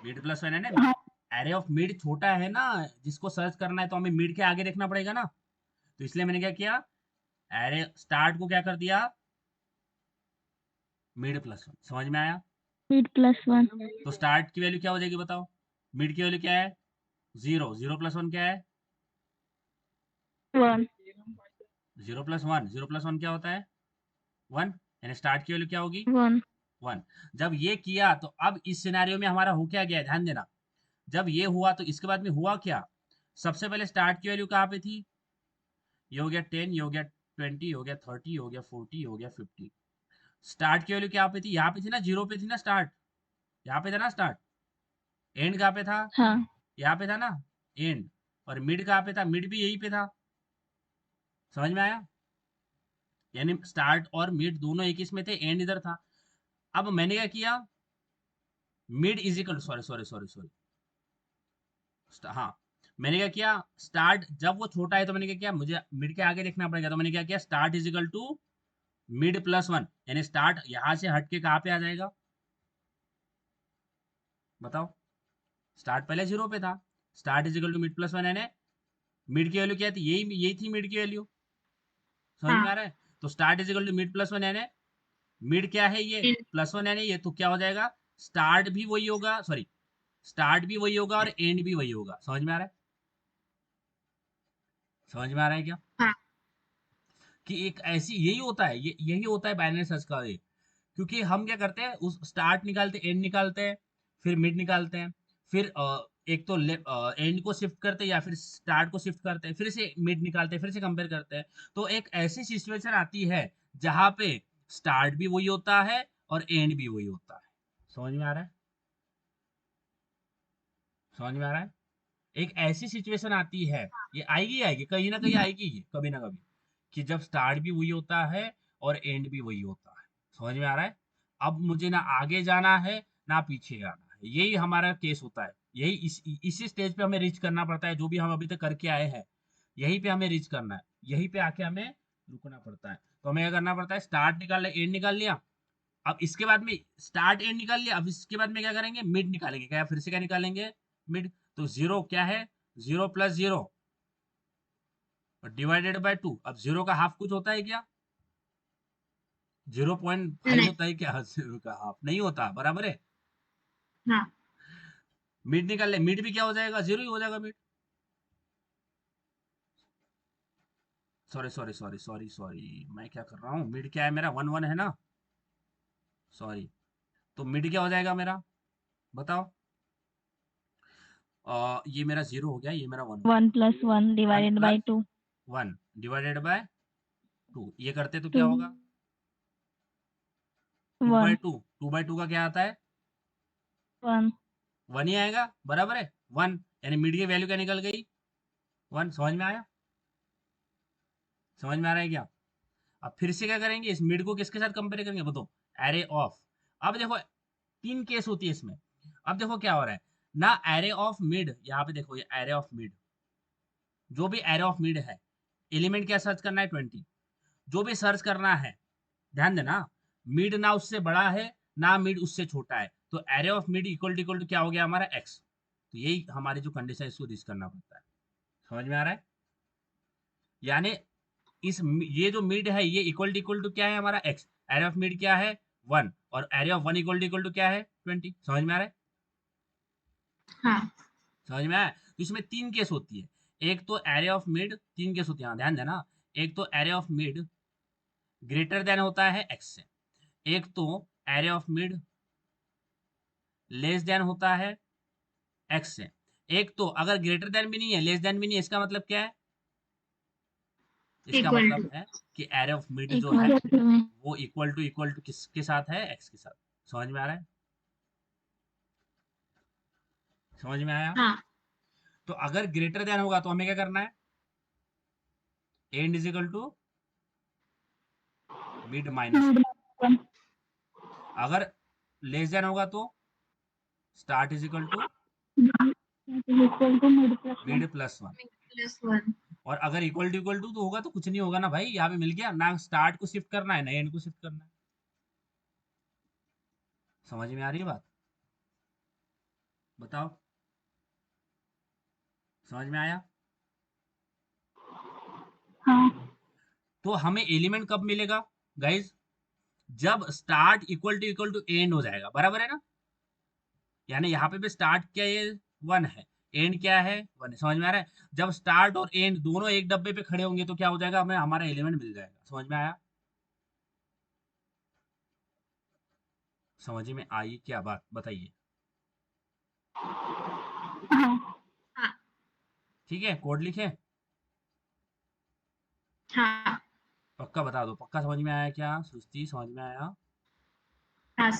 मिड प्लस वन है ना। एरे ऑफ मिड छोटा है ना, जिसको सर्च करना है तो हमें मिड के आगे देखना पड़ेगा ना। तो इसलिए मैंने क्या किया, एरे स्टार्ट को क्या कर दिया, मिड प्लस वन। समझ में आया? मिड +1 तो स्टार्ट की वैल्यू क्या हो जाएगी बताओ, मिड की वैल्यू क्या है, 0, 0 प्लस वन क्या है, 1 0 प्लस वन, 0 प्लस वन क्या होता है, 1। यानी स्टार्ट की वैल्यू क्या होगी, 1 1। जब ये किया तो अब इस सिनेरियो में हमारा हो क्या गया, ध्यान देना। जब ये हुआ तो इसके बाद में हुआ क्या, सबसे पहले स्टार्ट की वैल्यू कहाँ पे थी, ये हो गया 10, ये हो गया 20, हो गया 30, हो गया 40, हो गया 50। स्टार्ट की वैल्यू क्या पे थी, यहाँ पे थी ना, 0 पे थी ना स्टार्ट, यहाँ पे था ना स्टार्ट। एंड कहाँ पे था, हाँ यहाँ पे था ना एंड। और मिड कहाँ पे था, मिड भी यहीं पे था। समझ में आया? यानी स्टार्ट और मिड दोनों एक इसमें थे, एंड इधर था। अब मैंने क्या किया, mid is equal, sorry sorry sorry sorry, हाँ, मैंने क्या किया, स्टार्ट जब वो छोटा है तो मैंने क्या किया, मुझे मिड के आगे देखना पड़ेगा, तो मैंने क्या किया, start is equal to mid plus one. यानी स्टार्ट यहां से हट के कहाँ पे आ जाएगा, बताओ। स्टार्ट पहले 0 पे था, start is equal to mid plus one, यानी मिड की वैल्यू क्या थी, यही यही थी मिड की वैल्यू। समझ में हाँ। आ रहा है? तो start is equal to mid plus one, यानी मिड क्या है ये, प्लस वन, यानी ये, तो क्या हो जाएगा, स्टार्ट भी वही होगा, सॉरी, स्टार्ट भी वही होगा और एंड भी वही होगा। समझ में आ रहा है? समझ में आ रहा है क्या, हाँ। कि एक ऐसी, यही होता है, ये यही होता है बाइनरी सर्च का ये। क्योंकि हम क्या करते हैं, उस स्टार्ट निकालते हैं, एंड निकालते हैं, फिर मिड निकालते हैं, फिर एक तो एंड को शिफ्ट करते हैं या फिर स्टार्ट को शिफ्ट करते हैं, फिर से मिड निकालते हैं, फिर से कंपेयर करते हैं। तो एक ऐसी सिचुएशन आती है जहां पे स्टार्ट भी वही होता है और एंड भी वही होता है। समझ में आ रहा है? समझ में आ रहा है? एक ऐसी सिचुएशन आती है, ये आएगी आएगी, कहीं ना कहीं आएगी ये, कभी ना कभी, कि जब स्टार्ट भी वही होता है और एंड भी वही होता है। समझ में आ रहा है? अब मुझे ना आगे जाना है ना पीछे जाना है, यही हमारा केस होता है। यही इसी स्टेज पे हमें रीच करना पड़ता है, जो भी हम अभी तक करके आए हैं, यहीं पे हमें रीच करना है, यहीं पे आके हमें रुकना पड़ता है। तो हमें क्या करना पड़ता है, स्टार्ट निकाल लिया, एंड निकाल लिया। अब इसके बाद में स्टार्ट एंड निकाल लिया, अब इसके बाद में क्या करेंगे, मिड निकालेंगे, क्या फिर से क्या निकालेंगे, मिड। तो 0 क्या है, 0 प्लस 0 डिवाइडेड बाय 2। अब 0 का हाफ कुछ होता है क्या, 0.5 नहीं। होता है क्या, 0 का हाफ नहीं होता, बराबर है। हाँ। मिड निकाल ले, मिड भी क्या हो जाएगा, 0 ही हो जाएगा mid. Sorry sorry sorry sorry sorry, मैं क्या कर रहा हूँ, मिड क्या है मेरा, 1 1 है ना, सॉरी। तो मिड क्या हो जाएगा मेरा, बताओ। ये मेरा 0 हो गया, ये मेरा 1 हो गया। 1 + 1 1 divided bye plus 2 1 divided by 2, ये करते तो 2 क्या होगा, 2 बाई 1 टू, 2 बाई 2 का क्या आता है, 1 1 ही आएगा, बराबर है, 1। यानी मिड की वैल्यू क्या निकल गई, 1। समझ में आया? समझ में आ रहा है क्या? अब फिर से क्या करेंगे, इस मिड को किसके साथ कंपेयर करेंगे, बताओ, एरे ऑफ। अब देखो 3 केस होती है इसमें। अब देखो क्या हो रहा है ना, एरे ऑफ मिड, यहाँ पे देखो ये एरे ऑफ मिड, जो भी एरे ऑफ मिड है, एलिमेंट क्या सर्च करना है 20, जो भी सर्च करना है, ध्यान देना, मिड ना उससे बड़ा है ना मिड उससे छोटा है, तो array of mid equal to क्या हो गया हमारा x। तो यही हमारी जो कंडीशन है इसको रीच करना पड़ता है। समझ में आ रहा है? यानी इस ये जो मिड है ये इक्वल टू क्या है हमारा x, एरे ऑफ मिड क्या है 1, और एरे ऑफ 1 इक्वल टू क्या है 20। समझ में आ रहा है? हाँ समझ में आया? तो इसमें 3 केस होती है, एक तो एरे ऑफ मिड, 3 केस होती है, हाँ, ध्यान देना। एक तो array of mid greater then होता है x से, एक तो array of mid less than होता है x से, एक तो अगर ग्रेटर देन भी नहीं है लेस देन भी नहीं है, इसका मतलब क्या है? इसका इक्वल मतलब टू। है कि एरे ऑफ मिड जो है इक्वल टू में। वो इक्वल टू किसके साथ है? x के साथ। समझ में आ रहा है? समझ में आया? हाँ तो अगर ग्रेटर देन होगा तो हमें क्या करना है? End is equal to mid minus 1। One. अगर लेस देन होगा तो start is equal to equal to mid plus one. Mid plus 1। +1। और अगर इक्वल टू तो होगा तो कुछ नहीं होगा ना भाई, यहाँ पे मिल गया ना, स्टार्ट को शिफ्ट करना है ना एंड को शिफ्ट करना है। समझ में आ रही है बात? बताओ, समझ में आया? हाँ। तो हमें एलिमेंट कब मिलेगा गाइज? जब स्टार्ट इक्वल टू एंड हो जाएगा, बराबर है ना? यानी यहाँ पे भी स्टार्ट क्या है 1 है, एंड क्या है 1 है। समझ में आ रहा है? जब स्टार्ट और एंड दोनों एक डब्बे पे खड़े होंगे तो क्या हो जाएगा, हमें हमारा एलिमेंट मिल जाएगा। समझ में आया? समझ में आई क्या बात, बताइए। हाँ। हाँ ठीक है, कोड लिखें? हाँ पक्का बता दो, पक्का समझ में आया क्या? सृष्टि समझ में आया? हाँ।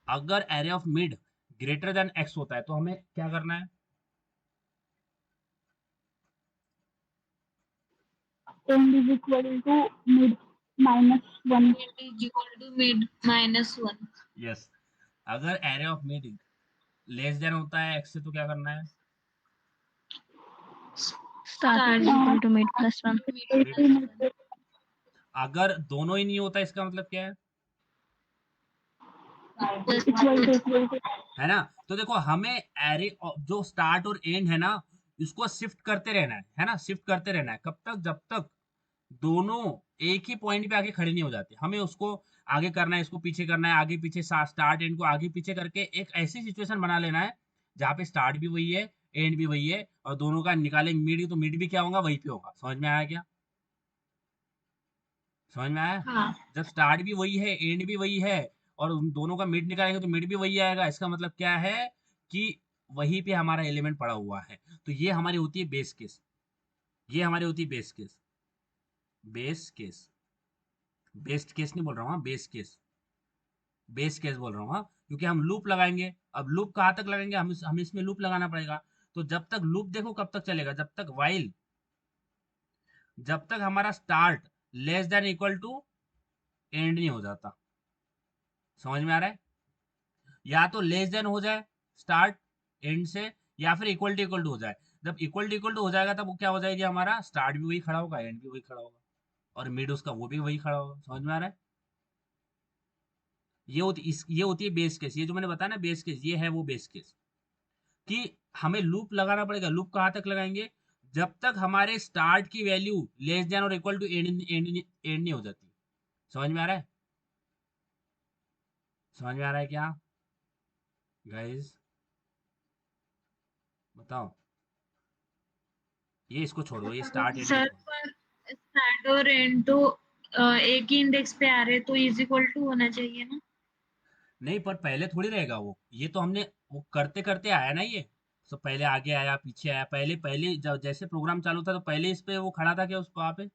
अगर array of mid greater than X होता है तो हमें क्या करना है? End is equal to mid minus one. Mid -1। Yes. अगर array of mid less than होता है एक्स से तो क्या करना है? Start is equal to mid plus one. Mid plus 1। अगर दोनों ही नहीं होता इसका मतलब क्या है? Equal to. है ना? तो देखो हमें एरे जो स्टार्ट और एंड है ना, इसको शिफ्ट करते रहना है ना, शिफ्ट करते रहना है कब तक, जब तक दोनों एक ही पॉइंट पे आके खड़े नहीं हो जाते। हमें उसको आगे करना है, इसको पीछे करना है, आगे पीछे, स्टार्ट एंड को आगे पीछे करके एक ऐसी सिचुएशन बना लेना है जहाँ पे स्टार्ट भी वही है एंड भी वही है, और दोनों का निकालेंगे मिड, तो मिड भी क्या होगा, वही पे होगा। समझ में आया क्या? समझ में आया? हाँ जब स्टार्ट भी वही है एंड भी वही है और उन दोनों का मिड निकालेंगे तो मिड भी वही आएगा, इसका मतलब क्या है कि वहीं पे हमारा एलिमेंट पड़ा हुआ है। तो ये हमारी होती है बेस केस, ये हमारी होती है base case. Base case, best case नहीं बोल रहा हूँ, बेस केस, बेस केस बोल रहा हूँ, हाँ, क्योंकि हम लूप लगाएंगे। अब लूप कहाँ तक लगाएंगे, हम इसमें लूप लगाना पड़ेगा। तो जब तक लूप देखो कब तक चलेगा, जब तक वाइल, जब तक हमारा start less than equal to end नहीं हो जाता। समझ में आ रहा है? या तो लेस देन हो जाए स्टार्ट एंड से, या फिर इक्वल टू हो जाए। जब इक्वल टू हो जाएगा तब वो क्या हो जाएगी, हमारा स्टार्ट भी वही खड़ा होगा एंड भी वही खड़ा होगा और मिड उसका वो भी वही खड़ा होगा। समझ में आ रहा है? ये होती है बेस केस। ये जो मैंने बताया ना बेस केस, ये है वो बेस केस कि हमें लूप लगाना पड़ेगा। लूप कहाँ तक लगाएंगे, जब तक हमारे स्टार्ट की वैल्यू लेस देन और इक्वल टू एंड नहीं हो जाती। समझ में आ रहा है? समझ में आ रहा है क्या गाइस? बताओ। ये इसको छोड़ दो, ये स्टार्ट एंड को सर छोड़ दो। पर स्टार्ट और एंड तो एक ही इंडेक्स पे आ रहे तो =2 होना चाहिए ना। नहीं, पर पहले थोड़ी रहेगा वो, ये तो हमने वो करते करते आया ना ये। सब पहले आगे आया पीछे आया, पहले पहले जब जैसे प्रोग्राम चालू था तो पहले इस पे वो खड़ा था क्या, उस वहाँ पे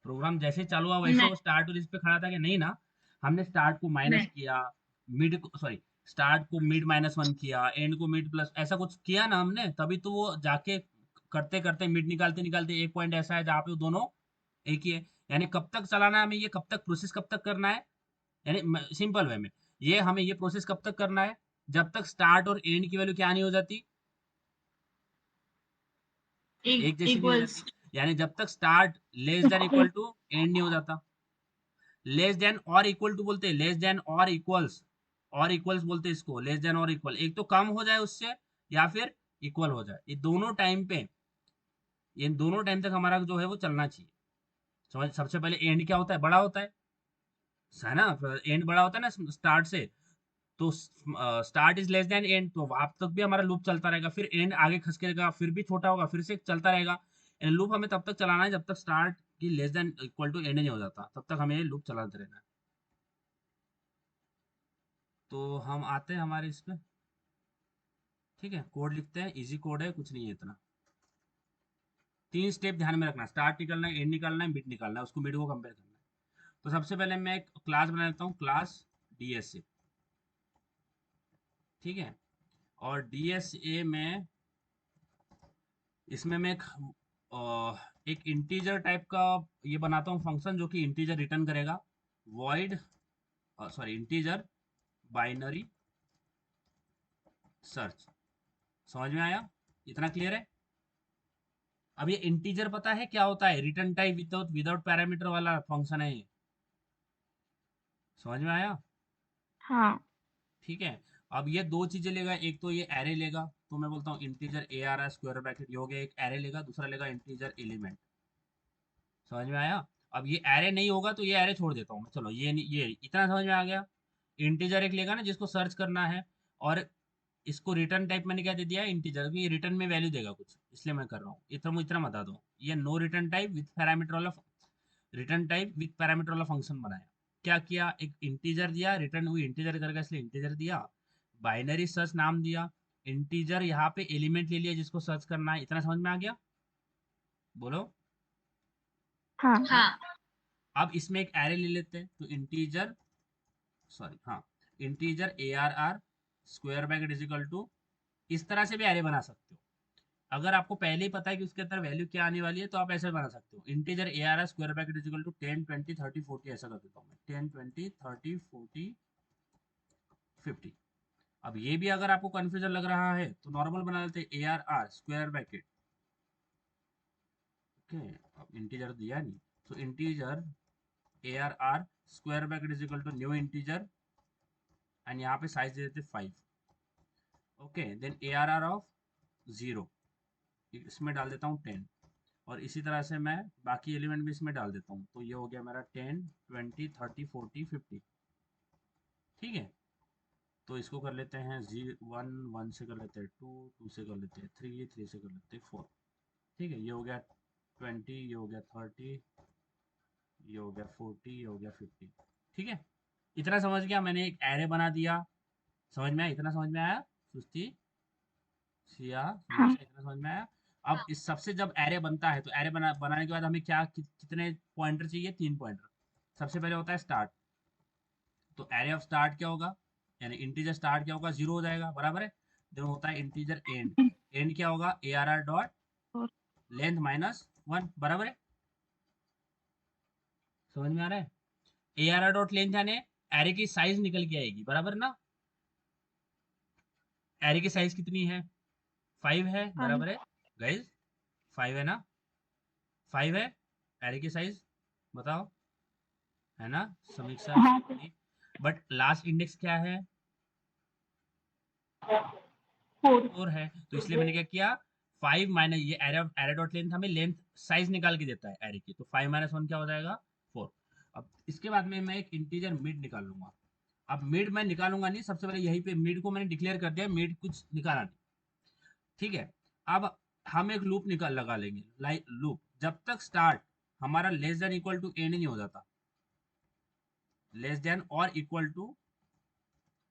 प्रोग्राम जैसे चालू हुआ वैसे नहीं वो स्टार्ट और इस पे खड़ा था कि नहीं ना? हमने स्टार्ट को माइनस नहीं। किया, मिड को सॉरी, स्टार्ट को मिड -1 किया, एंड को मिड प्लस, ऐसा कुछ किया ना हमने, तभी तो वो जाके करते करते मिड निकालते निकालते एक पॉइंट ऐसा है जहाँ पे वो दोनों एक ही है। यानी कब तक चलाना है हमें, ये कब तक प्रोसेस कब तक करना है, यानी सिंपल वे में ये हमें ये प्रोसेस कब तक करना है, जब तक स्टार्ट और एंड की वैल्यू क्या नहीं हो जाती, एक जैसी नहीं हो इक्वल्स। जाती। यानी जब तक start less than equal to end नहीं हो जाता। लेस देन और इक्वल टू बोलते हैं, लेस देन और इक्वल्स बोलते हैं इसको, लेस देन और इक्वल, एक तो कम हो जाए उससे या फिर इक्वल हो जाए, ये दोनों टाइम पे, ये दोनों टाइम तक हमारा जो है वो चलना चाहिए। समझ, सबसे पहले एंड क्या होता है, बड़ा होता है ना, एंड बड़ा होता है ना स्टार्ट से, तो start is less than and, तो आप तक भी हमारा लूप चलता रहेगा, फिर एंड आगे खसकेगा, फिर भी छोटा होगा, फिर से चलता रहेगा। एंड लूप हमें तब तक चलाना है जब तक स्टार्ट की less than equal to end नहीं हो जाता, तब तक हमें लूप चलाते रहना है। तो हम आते हैं हमारे इसमें, ठीक है, कोड लिखते हैं, इजी कोड है, कुछ नहीं है इतना। 3 स्टेप ध्यान में रखना, स्टार्ट निकालना है, एंड निकालना है, मिड निकालना है, उसको मिड को कंपेयर करना है। तो सबसे पहले मैं एक क्लास बना लेता हूँ, क्लास डीएसए, ठीक है। और डीएसए में इसमें मैं एक इंटीजर टाइप का ये बनाता हूँ फंक्शन, जो कि इंटीजर रिटर्न करेगा, void, sorry integer binary search. समझ में आया, इतना क्लियर है। अब ये इंटीजर पता है क्या होता है, return type without without parameter वाला फंक्शन है ये, समझ में आया। हाँ। ठीक है, अब ये दो चीजें लेगा, एक तो ये एरे लेगा, तो मैं बोलता हूँ integer A R R square bracket, ये हो गया एक एरे लेगा, दूसरा लेगा इंटीजर एलिमेंट। समझ में आया। अब ये एरे नहीं होगा तो ये एरे छोड़ देता हूँ मैं, चलो ये नहीं, ये इतना समझ में आ गया। इंटीजर एक लेगा ना जिसको सर्च करना है, और इसको रिटर्न टाइप मैंने क्या दे दिया है, इंटीजर, ये रिटर्न में वैल्यू देगा कुछ, इसलिए मैं कर रहा हूँ, इतना बता दो, ये no return type with parameter वाला, रिटर्न टाइप विथ पैरामीटर वाला फंक्शन बनाया। क्या किया, एक इंटीजर दिया, रिटर्न हुई इंटीजर करेगा इसलिए इंटीजर दिया, बाइनरी सर्च नाम दिया, इंटीजर यहाँ पे एलिमेंट ले लिया जिसको सर्च करना है, इतना समझ में आ गया, बोलो। हाँ। हाँ। अब इसमें एक एरे ले लेते हैं, तो इंटीजर, सॉरी हाँ, integer A R R square bracket is equal to, इस तरह से भी एरे बना सकते हो। अगर आपको पहले ही पता है कि उसके अंदर वैल्यू क्या आने वाली है तो आप ऐसे बना सकते हो, integer A R R square bracket is equal to 10 20 30 40, ऐसा कर देता हूँ मैं, 10 20 30 40 50। अब ये भी अगर आपको कंफ्यूजन लग रहा है तो नॉर्मल बना लेते हैं, A R R square bracket, okay, अब इंटीजर दिया नहीं, तो integer A R R square bracket is equal to new integer, and यहाँ पे साइज दे देते 5, okay, then A R R of 0, इसमें डाल देता हूँ 10, और इसी तरह से मैं बाकी एलिमेंट भी इसमें डाल देता हूँ, तो ये हो गया मेरा 10 20 30 40 50, ठीक है। तो इसको कर लेते हैं 1 1 से कर लेते हैं 2 2 से कर लेते हैं 3 3 से कर लेते हैं 4, ठीक है, ये हो गया 20, ये हो गया 30, ये हो गया 40, ये हो गया 50, ठीक है। इतना समझ गया, मैंने एक एरे बना दिया, समझ में आया, इतना समझ में आया, सुस्ती सिया हाँ। सुनीशा, इतना समझ में आया। अब इस सबसे जब एरे बनता है तो एरे बनाने के बाद हमें क्या कितने पॉइंटर चाहिए, 3 पॉइंटर। सबसे पहले होता है स्टार्ट, तो एरे ऑफ स्टार्ट क्या होगा, यानी इंटीजर स्टार्ट क्या होगा, 0 हो जाएगा, बराबर है। देन होता है इंटीजर एंड, एंड क्या होगा, ए आर आर डॉट और लेंथ माइनस 1, बराबर है, समझ में आ रहा है। ए आर आर डॉट लेंथ यानी एरे की साइज निकल के आएगी, बराबर ना, एरे की साइज कितनी है, 5 है, फाइव। बराबर है गाइज, 5 है ना, 5 है एरे की साइज, बताओ, है ना समीक्षा, हाँ सर। बट लास्ट इंडेक्स क्या है, 4। 4 है, तो इसलिए मैंने क्या किया, 5 माइनस ये एरे एरे डॉट लेंथ हमें लेंथ साइज निकाल के देता है एरे की, तो 5 माइनस 1 क्या हो जाएगा, 4। अब इसके बाद में मैं एक इंटीजर मिड निकाल लूंगा। अब मिड मैं निकालूंगा नहीं, सबसे पहले यहीं पे मिड को मैंने डिक्लेयर कर दिया, मिड कुछ निकाला नहीं, ठीक है। अब हम एक लूप निकाल लगा लेंगे, लाइक लूप जब तक स्टार्ट हमारा less than equal to end नहीं हो जाता, लेस देन और इक्वल टू,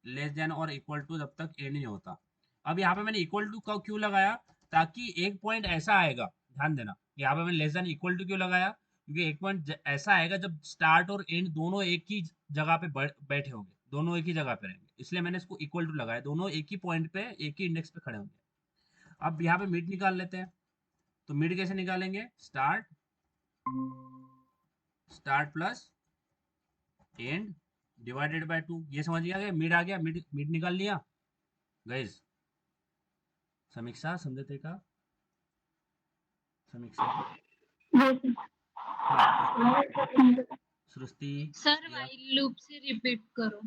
लेस देन और इक्वल टू जब तक एंड नहीं होता। अब यहाँ पे मैंने इक्वल टू का क्यों लगाया, ताकि एक पॉइंट ऐसा आएगा, ध्यान देना, यहाँ पे मैंने लेस देन इक्वल टू क्यों लगाया, क्योंकि एक पॉइंट ऐसा आएगा जब स्टार्ट और एंड दोनों एक ही जगह पे बैठे होंगे, दोनों एक ही जगह पे रहेंगे, इसलिए मैंने इसको इक्वल टू लगाया, दोनों एक ही पॉइंट पे एक ही इंडेक्स पे खड़े होंगे। अब यहाँ पे मिड निकाल लेते हैं, तो मिड कैसे निकालेंगे, start, start plus end divided by 2, ये समझ गया, मिड आ गया, मिड मिड निकाल लिया गाइस। समीक्षा समझते का? समीक्षा, हाँ सृष्टि सर या, वाइल लूप से रिपीट करो।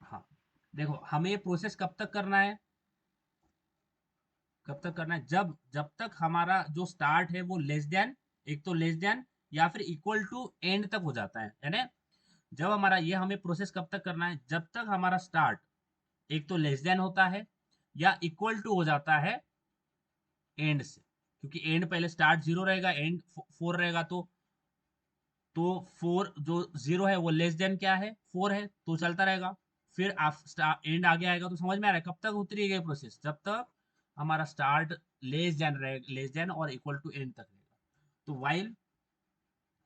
हाँ देखो हमें ये प्रोसेस कब तक करना है, कब तक करना है, जब जब तक हमारा जो स्टार्ट है वो लेस देन, एक तो लेस देन या फिर इक्वल टू एंड तक हो जाता है, यानी जब हमारा ये, हमें प्रोसेस कब तक करना है, जब तक हमारा स्टार्ट एक तो लेस देन होता है या इक्वल टू हो जाता है एंड से, क्योंकि एंड पहले स्टार्ट 0 रहेगा, एंड 4 रहेगा, तो 4 जो 0 है वो लेस देन क्या है, 4 है, तो चलता रहेगा। फिर एंड आगे आएगा, तो समझ में आ रहा है कब तक उतरी गई प्रोसेस, जब तक हमारा स्टार्ट लेस देन रहे, लेस देन और इक्वल टू एंड तक रहेगा। तो वाइल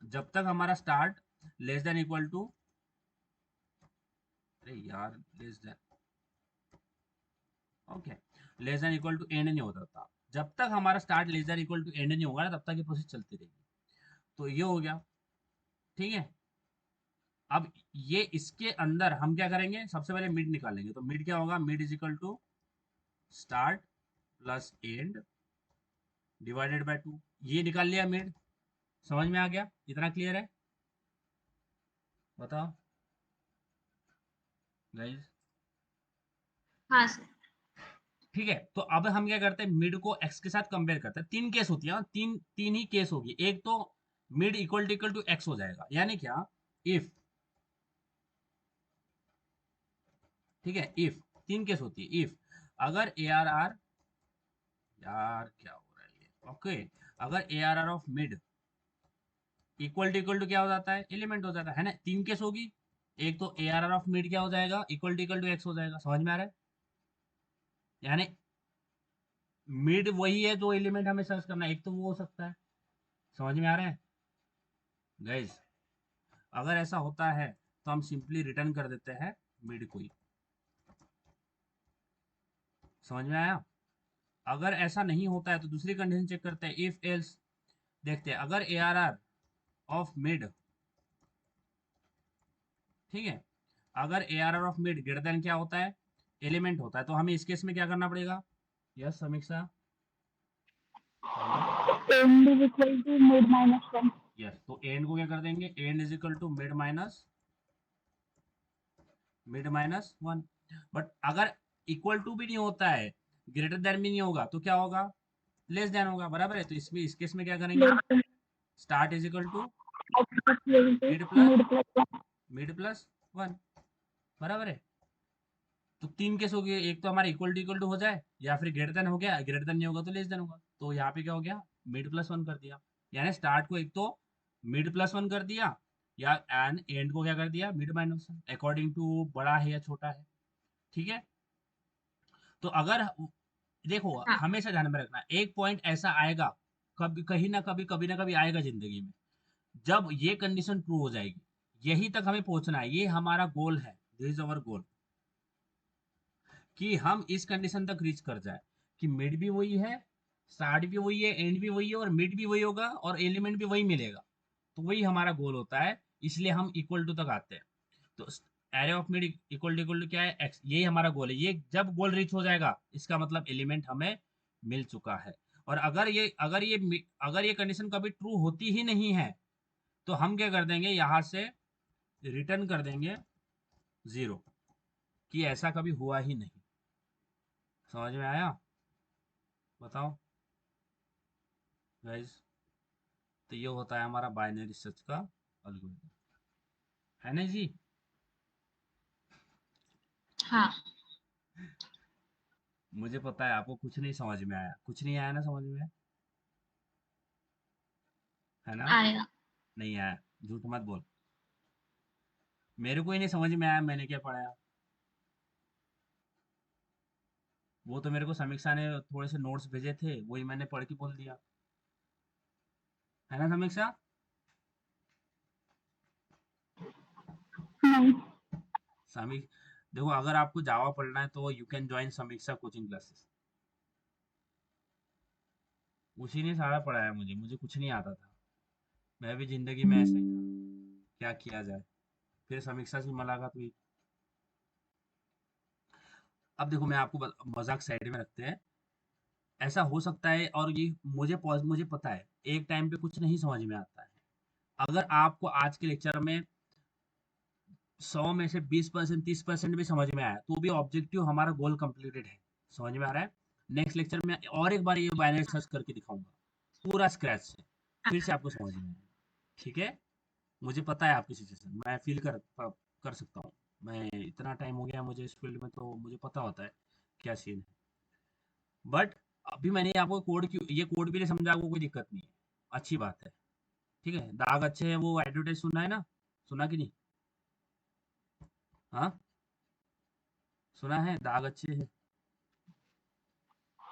जब तक हमारा start less than equal to, अरे यार less than, okay, less than equal to end नहीं होता था, जब तक हमारा start less than equal to end नहीं होगा ना, तब तक ये प्रोसेस चलती रहेगी। तो ये हो गया, ठीक है। अब ये इसके अंदर हम क्या करेंगे, सबसे पहले मिड निकालेंगे, तो मिड क्या होगा, mid is equal to start plus end divided by 2, ये निकाल लिया मिड। समझ में आ गया, इतना क्लियर है, बताओ गाइस। हाँ सर। ठीक है, तो अब हम क्या करते हैं, मिड को एक्स के साथ कंपेयर करते हैं, तीन केस होती है ना, तीन तीन ही केस होगी, एक तो मिड इक्वल टू एक्स हो जाएगा, यानी क्या, इफ, ठीक है, इफ, तीन केस होती है, इफ अगर ए आर आर, यार क्या हो रहा है ये, ओके, अगर A R R of mid equal to क्या हो जाता है, एलिमेंट हो जाता है ना, तीन केस होगी, एक तो A R R of mid क्या हो जाएगा, इक्वल टू एक्स हो जाएगा, समझ में आ रहा है, यानी मिड वही है जो एलिमेंट हमें सर्च करना है, एक तो वो हो सकता है, समझ में आ रहा है गाइज। अगर ऐसा होता है तो हम सिंपली रिटर्न कर देते हैं मिड को ही, समझ में आया। अगर ऐसा नहीं होता है तो दूसरी कंडीशन चेक करते हैं, इफ एल्स, देखते हैं, अगर A R R of mid, ठीक है, अगर A R R of mid greater than क्या होता है, एलिमेंट होता है, तो हमें इस केस में क्या करना पड़ेगा, yes Samiksha, hello, end is equal to mid minus 1। Yes, तो एंड को क्या कर देंगे, end is equal to mid minus 1। But अगर इक्वल टू भी नहीं होता है, ग्रेटर देन भी नहीं होगा, तो क्या होगा, लेस देन होगा, बराबर है, तो इसमें इस केस में क्या करेंगे, start is equal to mid plus, mid plus 1। Mid plus 1, बराबर है। तो तीन केस हो गए, एक तो हमारा इक्वल टू हो जाए, या फिर ग्रेटर देन हो गया, ग्रेटर देन नहीं होगा तो लेस देन होगा, तो यहाँ पे क्या हो गया, मिड प्लस 1 कर दिया, यानी स्टार्ट को एक तो मिड प्लस 1 कर दिया, या एंड एंड को क्या कर दिया, मिड माइनस 1, अकॉर्डिंग टू बड़ा है या छोटा है, ठीक है। तो अगर देखो, हाँ हमेशा ध्यान में रखना, एक पॉइंट ऐसा आएगा, कभी कहीं ना कभी ना कभी आएगा जिंदगी में, जब ये कंडीशन ट्रू हो जाएगी, यही तक हमें पहुंचना है, ये हमारा गोल है, दिस इज अवर गोल, कि हम इस कंडीशन तक रीच कर जाए कि मिड भी वही है, स्टार्ट भी वही है, एंड भी वही है, और मिड भी वही होगा, और एलिमेंट भी वही मिलेगा, तो वही हमारा गोल होता है, इसलिए हम इक्वल टू तक आते हैं। तो array of mid equal to क्या है, एक्स, यही हमारा गोल है, ये जब गोल रीच हो जाएगा इसका मतलब एलिमेंट हमें मिल चुका है। और अगर ये कंडीशन कभी ट्रू होती ही नहीं है, तो हम क्या कर देंगे, यहां से रिटर्न कर देंगे 0, कि ऐसा कभी हुआ ही नहीं, समझ में आया, बताओ गाइस। तो ये होता है हमारा बाइनरी सर्च का एल्गोरिथम, है ना जी। हाँ मुझे पता है आपको कुछ नहीं समझ में आया, कुछ नहीं आया ना समझ में, है ना, आया। नहीं आया, झूठ मत बोल, मेरे को ही नहीं समझ में आया, मैंने क्या पढ़ाया, वो तो मेरे को समीक्षा ने थोड़े से नोट्स भेजे थे, वही मैंने पढ़ के बोल दिया, है ना समीक्षा। नहीं। समी, देखो अगर आपको जावा पढ़ना है तो यू कैन ज्वाइन समीक्षा कोचिंग क्लासेस, उसी ने सारा पढ़ाया मुझे, मुझे कुछ नहीं आता था, मैं भी जिंदगी में ऐसा ही था, क्या किया जाए, फिर समीक्षा से मुलाकात हुई। अब देखो मैं आपको मजाक साइड में रखते हैं, ऐसा हो सकता है, और ये मुझे पता है एक टाइम पे कुछ नहीं समझ में आता है। अगर आपको आज के लेक्चर में 100 में से 20% 30% भी समझ में आया तो भी ऑब्जेक्टिव हमारा गोल कंप्लीटेड है। समझ में आ रहा है? नेक्स्ट लेक्चर में और एक बार ये बाइनरी सर्च करके दिखाऊंगा पूरा स्क्रैच से, फिर से आपको समझ में आएगा। ठीक है? मुझे पता है आपकी सिचुएशन, मैं फील कर सकता हूँ। मैं इतना टाइम हो गया मुझे इस फील्ड में, तो मुझे पता होता है क्या सीन है। बट अभी मैंने आपको ये कोड भी नहीं समझा, आपको कोई दिक्कत नहीं है, अच्छी बात है। ठीक है? दाग अच्छे हैं, वो एडवर्टाइज सुना है ना? सुना कि नहीं? हाँ, सुना है दाग अच्छे हैं,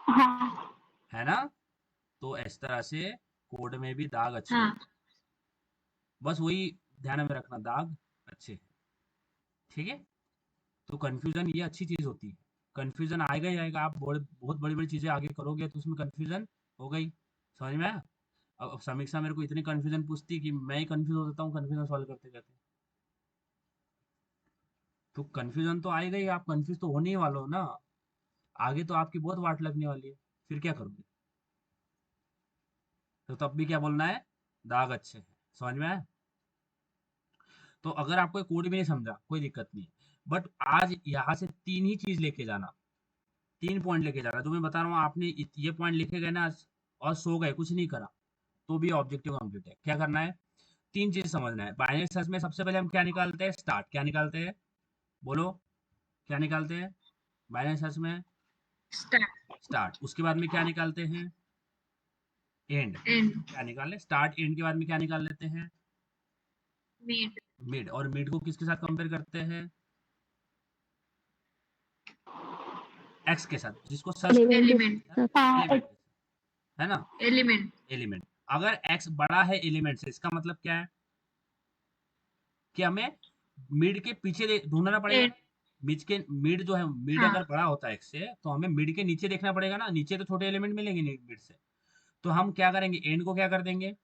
हाँ। है ना? तो इस तरह से कोड में भी दाग अच्छे हाँ। होते हैं। बस वही ध्यान में रखना, दाग अच्छे हैं। ठीक है? तो कंफ्यूजन ये अच्छी चीज होती है। कंफ्यूजन आएगा ही आएगा, आप बहुत बड़ी बड़ी चीजें आगे करोगे तो उसमें कंफ्यूजन हो गई। समझ में आया? अब समीक्षा मेरे को इतनी कंफ्यूजन पूछती कि मैं ही कंफ्यूज हो जाता हूँ कंफ्यूजन सॉल्व करते करते। तो कंफ्यूजन तो आएगा ही, आप कंफ्यूज तो होने ही वाले हो ना। आगे तो आपकी बहुत वाट लगने वाली है, फिर क्या करोगे? तो तब भी क्या बोलना है? दाग अच्छे हैं। समझ में आया? तो अगर आपको कोड भी नहीं समझा कोई दिक्कत नहीं, बट आज यहाँ से तीन ही चीज लेके जाना, 3 पॉइंट लेके जाना जो मैं बता रहा हूँ। आपने ये पॉइंट लिखे गए ना और सो गए, कुछ नहीं करा, तो भी ऑब्जेक्टिव कंप्लीट है। क्या करना है? 3 चीज समझना है। बाइनरी सर्च में सबसे पहले हम क्या निकालते हैं? स्टार्ट। क्या निकालते हैं? बोलो, क्या निकालते हैं बाइनरी सर्च में? Start start. उसके बाद में क्या निकालते हैं? एंड। एंड क्या निकाले? स्टार्ट एंड के बाद में क्या निकाल लेते हैं? Mid mid. और मिड को किसके साथ कंपेयर करते हैं? एक्स के साथ, जिसको सर्च एलिमेंट के एलिमेंट हाँ एलिमेंट के साथ, है ना? Element element. अगर एक्स बड़ा है एलिमेंट से, इसका मतलब क्या है? कि हमें मिड के पीछे ढूंढना पड़ेगा। एंड मिड जो है, मिड हाँ अगर बड़ा होता है एक्स से तो हमें मिड के नीचे देखना पड़ेगा ना, नीचे तो छोटे एलिमेंट मिलेंगे नहीं मिड से। तो हम क्या करेंगे? एंड को क्या कर देंगे?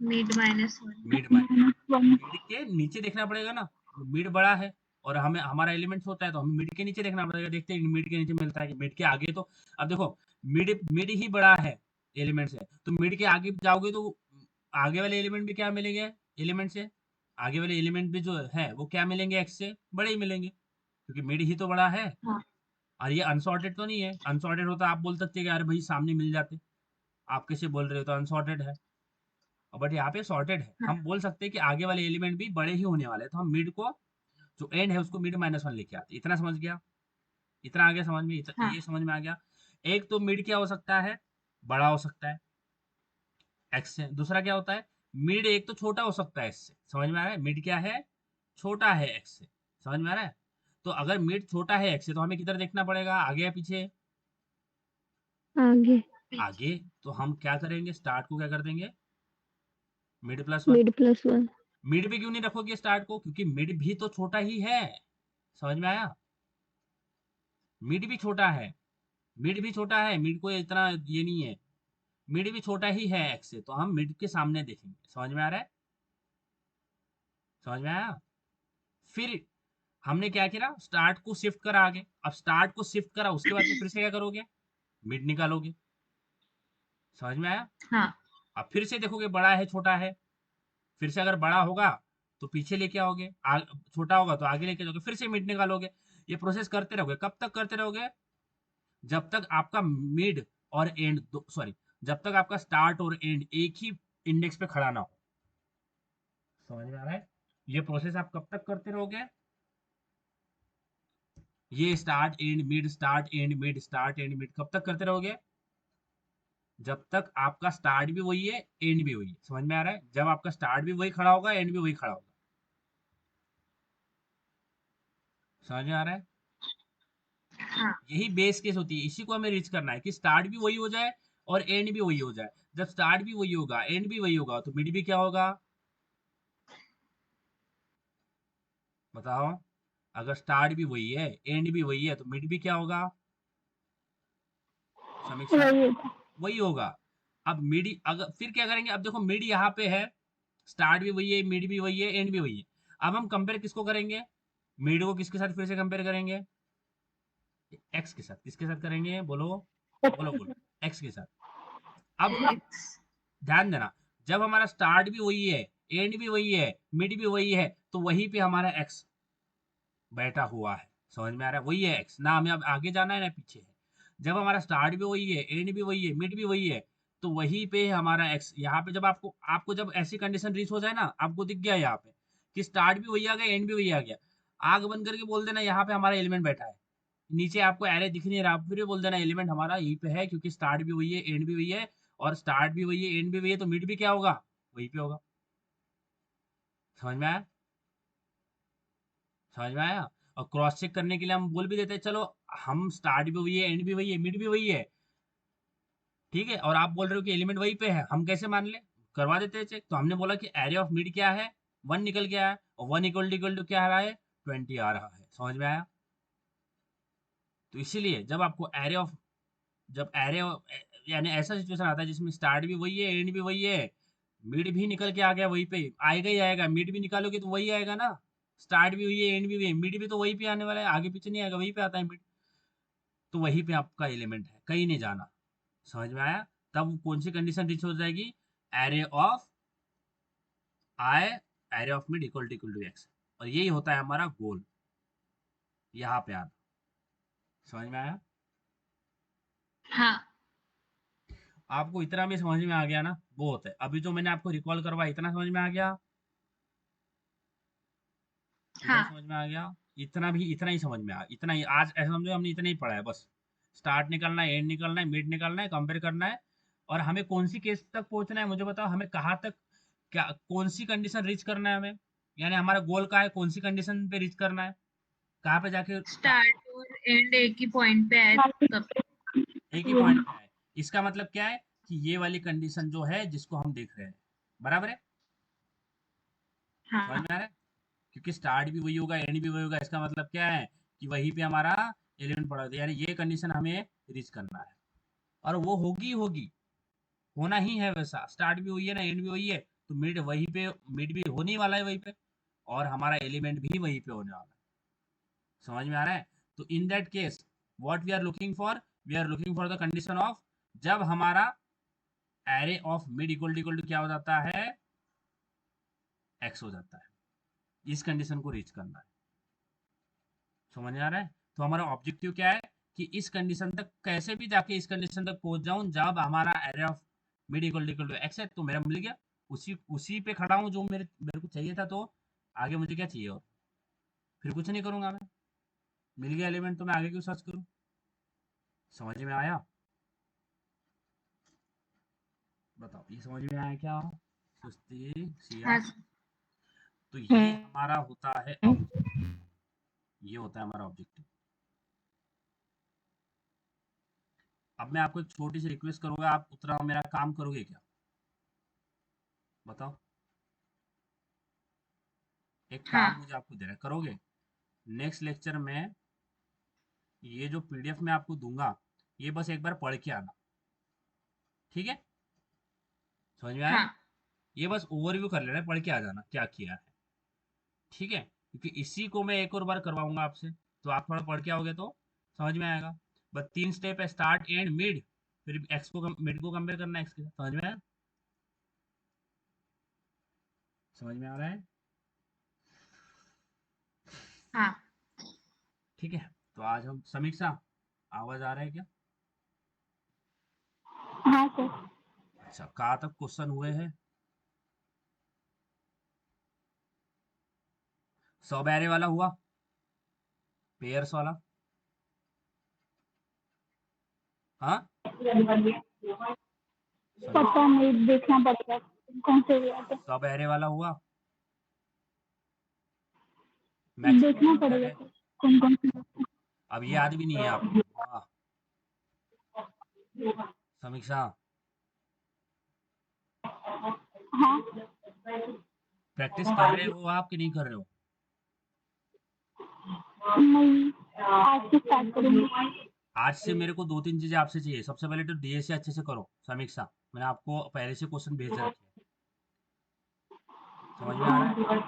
मिड -1 मिड माइनस, मिड के नीचे देखना पड़ेगा ना। मिड बड़ा है और हमें हमारा एलिमेंट होता है तो हमें मिड के नीचे देखना पड़ेगा। देखते हैं मिड के नीचे मिलता है कि मिड के आगे। तो अब देखो, मिड मिड ही बड़ा है एलिमेंट से, तो मिड के आगे जाओगे तो आगे वाले एलिमेंट भी क्या मिलेंगे? एलिमेंट से आगे वाले एलिमेंट भी जो है वो क्या मिलेंगे? एक्स से बड़े ही मिलेंगे, क्योंकि मिड ही तो बड़ा है। हाँ और ये अनसॉर्टेड तो नहीं है। अनसॉर्टेड होता आप बोल सकते हैं कि अरे भाई सामने मिल जाते, आप कैसे बोल रहे हो? तो अनसॉर्टेड है, बट यहाँ पे सॉर्टेड है। हाँ हम बोल सकते हैं कि आगे वाले एलिमेंट भी बड़े ही होने वाले हैं, तो हम मिड को, जो एंड है उसको मिड -1 लेके आते हैं। इतना समझ गया? इतना आ गया समझ में? हाँ ये समझ में आ गया। एक तो मिड क्या हो सकता है? बड़ा हो सकता है एक्स से। दूसरा क्या होता है? मिड एक तो छोटा हो सकता है एक्स से। समझ में आ रहा है? मिड क्या है? छोटा है एक्स से। समझ में आ रहा है? तो अगर मिड छोटा है एक्स से तो हमें किधर देखना पड़ेगा? आगे या पीछे? आगे आगे। तो हम क्या करेंगे? स्टार्ट को क्या कर देंगे? मिड +1। मिड+1 मिड पे क्यों नहीं रखोगे स्टार्ट को? क्योंकि मिड भी तो छोटा ही है। समझ में आया? मिड भी छोटा है। मिड भी छोटा है, मिड को इतना ये नहीं है। मिड भी छोटा ही है एक्स से, तो हम मिड के सामने देखेंगे। समझ में आ रहा है? समझ में आया? फिर हमने क्या किया? स्टार्ट को शिफ्ट करा आगे। अब स्टार्ट को शिफ्ट करा, उसके बाद में फिर से क्या करोगे? मिड निकालोगे। समझ में आया? हाँ अब फिर से देखोगे बड़ा है छोटा है। फिर से अगर बड़ा होगा तो पीछे लेके आओगे, छोटा होगा तो आगे लेके जाओगे, फिर से मिड निकालोगे। ये प्रोसेस करते रहोगे। कब तक करते रहोगे? जब तक आपका मिड और एंड, सॉरी, जब तक आपका स्टार्ट और एंड एक ही इंडेक्स पे खड़ा ना हो। समझ में आ रहा है? ये प्रोसेस आप कब तक करते रहोगे? ये start and mid, start and mid, start and mid कब तक करते रहोगे? जब तक आपका स्टार्ट भी वही है, एंड भी वही है। समझ में आ रहा है? जब आपका स्टार्ट भी वही खड़ा होगा, एंड भी वही खड़ा होगा। समझ में आ रहा है? हाँ यही बेस केस होती है, इसी को हमें रीच करना है कि स्टार्ट भी वही हो जाए और एंड भी वही हो जाए। जब स्टार्ट भी वही होगा, एंड भी वही होगा, तो मिड भी क्या होगा? बताओ। अगर स्टार्ट भी वही है, एंड भी वही है, तो मिड भी क्या होगा? समीक्षा, वही होता वही होगा। अब मिड, अगर फिर क्या करेंगे? अब देखो मिड यहाँ पे है, स्टार्ट भी वही है, मिड भी वही है, एंड भी वही है। अब हम कंपेयर किसको करेंगे? मिड को किसके साथ फिर से कंपेयर करेंगे? एक्स के साथ। किसके साथ करेंगे? बोलो बोलो बोलो। एक्स के साथ। अब एक्स। ध्यान देना, जब हमारा स्टार्ट भी वही है, एंड भी वही है, मिड भी वही है, तो वहीं पे हमारा एक्स बैठा हुआ है। समझ में आ रहा है? वही है एक्स, ना हमें अब आगे जाना है ना पीछे है। जब हमारा स्टार्ट भी वही है, एंड भी वही है, मिड भी वही है, तो वहीं पे हमारा एक्स। यहाँ पे जब आपको आपको जब ऐसी कंडीशन रीच हो जाए ना, आपको दिख गया यहाँ पे कि स्टार्ट भी वही आ गया, एंड भी वही आ गया, आग बंद करके बोल देना यहाँ पे हमारा एलिमेंट बैठा है। नीचे आपको एरे दिख नहीं रहा, फिर भी बोल देना एलिमेंट हमारा यहीं पे है, क्योंकि स्टार्ट भी वही है, एंड भी वही है, और स्टार्ट भी वही है, एंड भी वही है, तो मिड भी क्या होगा? वहीं पे होगा। समझ में आया? समझ में आया? और क्रॉस चेक करने के लिए हम बोल भी देते हैं, चलो हम स्टार्ट भी वही है, एंड भी वही है, मिड भी वही है, ठीक है, और आप बोल रहे हो कि एलिमेंट वही पे है, हम कैसे मान ले? करवा देते हैं चेक। तो हमने बोला कि एरे ऑफ मिड क्या है? 1 निकल गया है, और 1 इक्वल टू क्या आ रहा है? 20 आ रहा है। समझ में आया? तो इसीलिए जब आपको एरे ऑफ, जब एरे यानी ऐसा सिचुएशन आता है जिसमें स्टार्ट भी वही है, एंड भी वही है, मिड भी निकल के आ गया वही पे, आएगा ही आएगा। मिड भी निकालोगे तो वही आएगा ना। स्टार्ट भी वही है, एंड भी वही है, मिड भी तो वही पे आने वाला है, आगे पीछे नहीं आएगा, वही पे आता है मिड। तो वहीं पे आपका एलिमेंट है, कहीं नहीं जाना। समझ में आया? तब कौन सी कंडीशन रीच हो जाएगी? Array of I, array of mid equal to x. और यही होता है हमारा गोल, यहाँ पे आना। समझ में आया? हाँ। आपको इतना भी समझ में आ गया ना, बहुत है। अभी जो मैंने आपको रिकॉल करवाया, इतना समझ में आ गया? इतना हाँ। समझ में आ गया? इतना भी, इतना ही समझ में आ, इतना ही आज ऐसा समझो हमने इतना ही पढ़ा है बस। स्टार्ट निकालना है, एंड निकालना है, मिड निकालना है, कंपेयर करना है, और हमें कौन सी केस तक पहुंचना है मुझे बताओ। हमें कहाँ तक, क्या कौन सी कंडीशन रीच करना है हमें? यानी हमारा गोल का है, कौन सी कंडीशन पे रीच करना है, कहाँ पे जाके स्टार्ट और एंड एक ही पॉइंट पे आए तब। एक ही पॉइंट पे आए। इसका मतलब क्या है कि ये वाली कंडीशन जो है जिसको हम देख रहे हैं, बराबर है? समझ हाँ। में आ रहा है? क्योंकि स्टार्ट भी वही होगा, एंड भी वही होगा, इसका मतलब क्या है कि वहीं पे हमारा एलिमेंट पड़ा होता है, यानी ये कंडीशन हमें रीच करना है। और वो होगी होगी, होना ही है वैसा। स्टार्ट भी वही है ना, एंड भी वही है, तो मिड वहीं पे, मिड भी होने वाला है वहीं पे, और हमारा एलिमेंट भी वहीं पे होने वाला है। समझ में आ रहा है? तो in that case what we are looking for, we are looking for the condition of, जब हमारा array of mid equal to क्या हो जाता है? एक्स हो जाता है। इस कंडीशन को रीच करना है। समझ में आ रहा है? तो हमारा ऑब्जेक्टिव क्या है कि इस कंडीशन तक कैसे भी जाके इस कंडीशन तक पहुंच जाऊं जब हमारा array of mid equal to x है। तो मेरा मिल गया, उसी उसी पे खड़ा हूं जो मेरे मेरे को चाहिए था। तो आगे मुझे क्या चाहिए? और फिर कुछ नहीं करूंगा मैं, मिल गया एलिमेंट, तो मैं आगे क्यों सर्च करूं? समझ में आया? बताओ, ये समझ में आया क्या? सुस्ती सिया। हाँ। तो ये हमारा होता है ऑब्जेक्टिव, ये होता है हमारा ऑब्जेक्टिव। अब मैं आपको एक छोटी सी रिक्वेस्ट करूंगा, आप उतना मेरा काम करोगे क्या? बताओ, एक हाँ। काम मुझे आपको देना है, करोगे? नेक्स्ट लेक्चर में ये जो पीडीएफ मैं आपको दूंगा, ये बस एक बार पढ़ के आना, ठीक है? समझ में आया? हाँ। ये बस ओवरव्यू कर लेना, पढ़ के आ जाना क्या किया है, ठीक है? क्योंकि इसी को मैं एक और बार करवाऊंगा आपसे, तो आप थोड़ा पढ़ के आओगे तो समझ में आएगा। बस 3 स्टेप है, स्टार्ट एंड मिड, फिर एक्स को मिड को कंपेयर करना है एक्स के साथ। समझ में आया? समझ में आ रहा है? हाँ। ठीक है। तो आज हम समीक्षा, आवाज आ रहा है क्या? हाँ सर। अच्छा, कहाँ तक क्वेश्चन हुए हैं? सब एरे वाला हुआ, पेयर्स वाला? हाँ, समीक्षा, पता नहीं, देखना पड़ेगा कौन से हुआ था। सब एरे वाला हुआ, मैक्सिमम देखना सब पड़ेगा एरे? सर कौन कौन से। अब याद भी नहीं है आपको? वाह समीक्षा, हाँ। प्रैक्टिस कर रहे हो आप कि नहीं कर रहे हो? नहीं, आज से स्टार्ट करूंगी। आज से मेरे को 2-3 चीजें आपसे चाहिए। सबसे पहले तो डीएसए अच्छे से करो, समीक्षा। मैंने आपको पहले से क्वेश्चन भेज रखे हैं, समझ में आ रहा है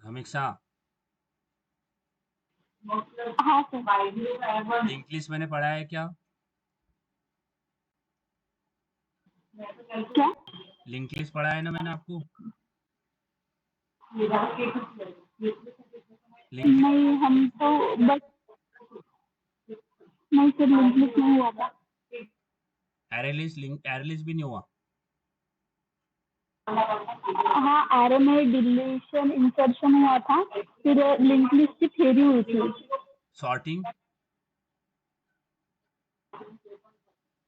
हमेशा? हाँ सर। लिंक लिस्ट मैंने पढ़ा है क्या? क्या? लिंक लिस्ट पढ़ा है ना मैंने आपको? लिंक नहीं, हम तो बस, नहीं सर, लिंक नहीं हुआ था। एरे लिस्ट भी नहीं हुआ? हाँ, एरे में डिलीशन इंसर्शन हुआ था, फिर लिंक लिस्ट की थ्योरी हुई थी। सॉर्टिंग?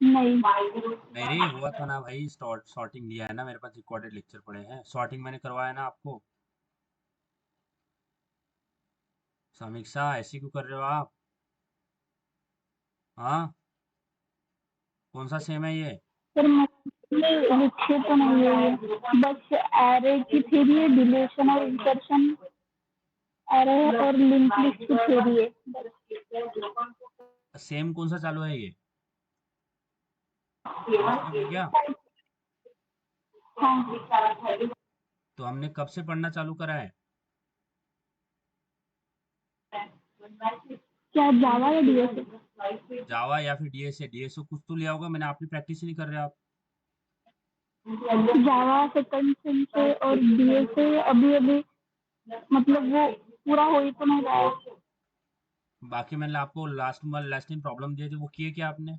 नहीं। नहीं रे, हुआ था ना भाई, सॉर्टिंग लिया है ना, मेरे पास रिकॉर्डेड लेक्चर पड़े हैं, सॉर्टिंग मैंने करवाया ना आपको। समीक्षा ऐसे क्यों कर रहे हो आप? हाँ, कौन सा सेम है ये? सर मुझे लिखे तो नहीं है, बस एरे की थ्योरी है, डिलीशन और इंसर्शन एरे और लिंक लिस्ट की थ्योरी है। सेम कौन सा चालू है ये? ये सेम है क्या? हाँ। तो हमने कब से पढ़ना चालू करा है? क्या जावा या डीएस? जावा या फिर डीएसए? डीएसए कुछ तो लिया होगा मैंने, आपने प्रैक्टिस ही नहीं कर रहे आप। जावा सेकंड सेम से और डीएस अभी अभी, मतलब वो पूरा हो ही तो नहीं रहा है। बाकी मैंने आपको लास्ट टाइम प्रॉब्लम दिए थे, वो किए क्या आपने?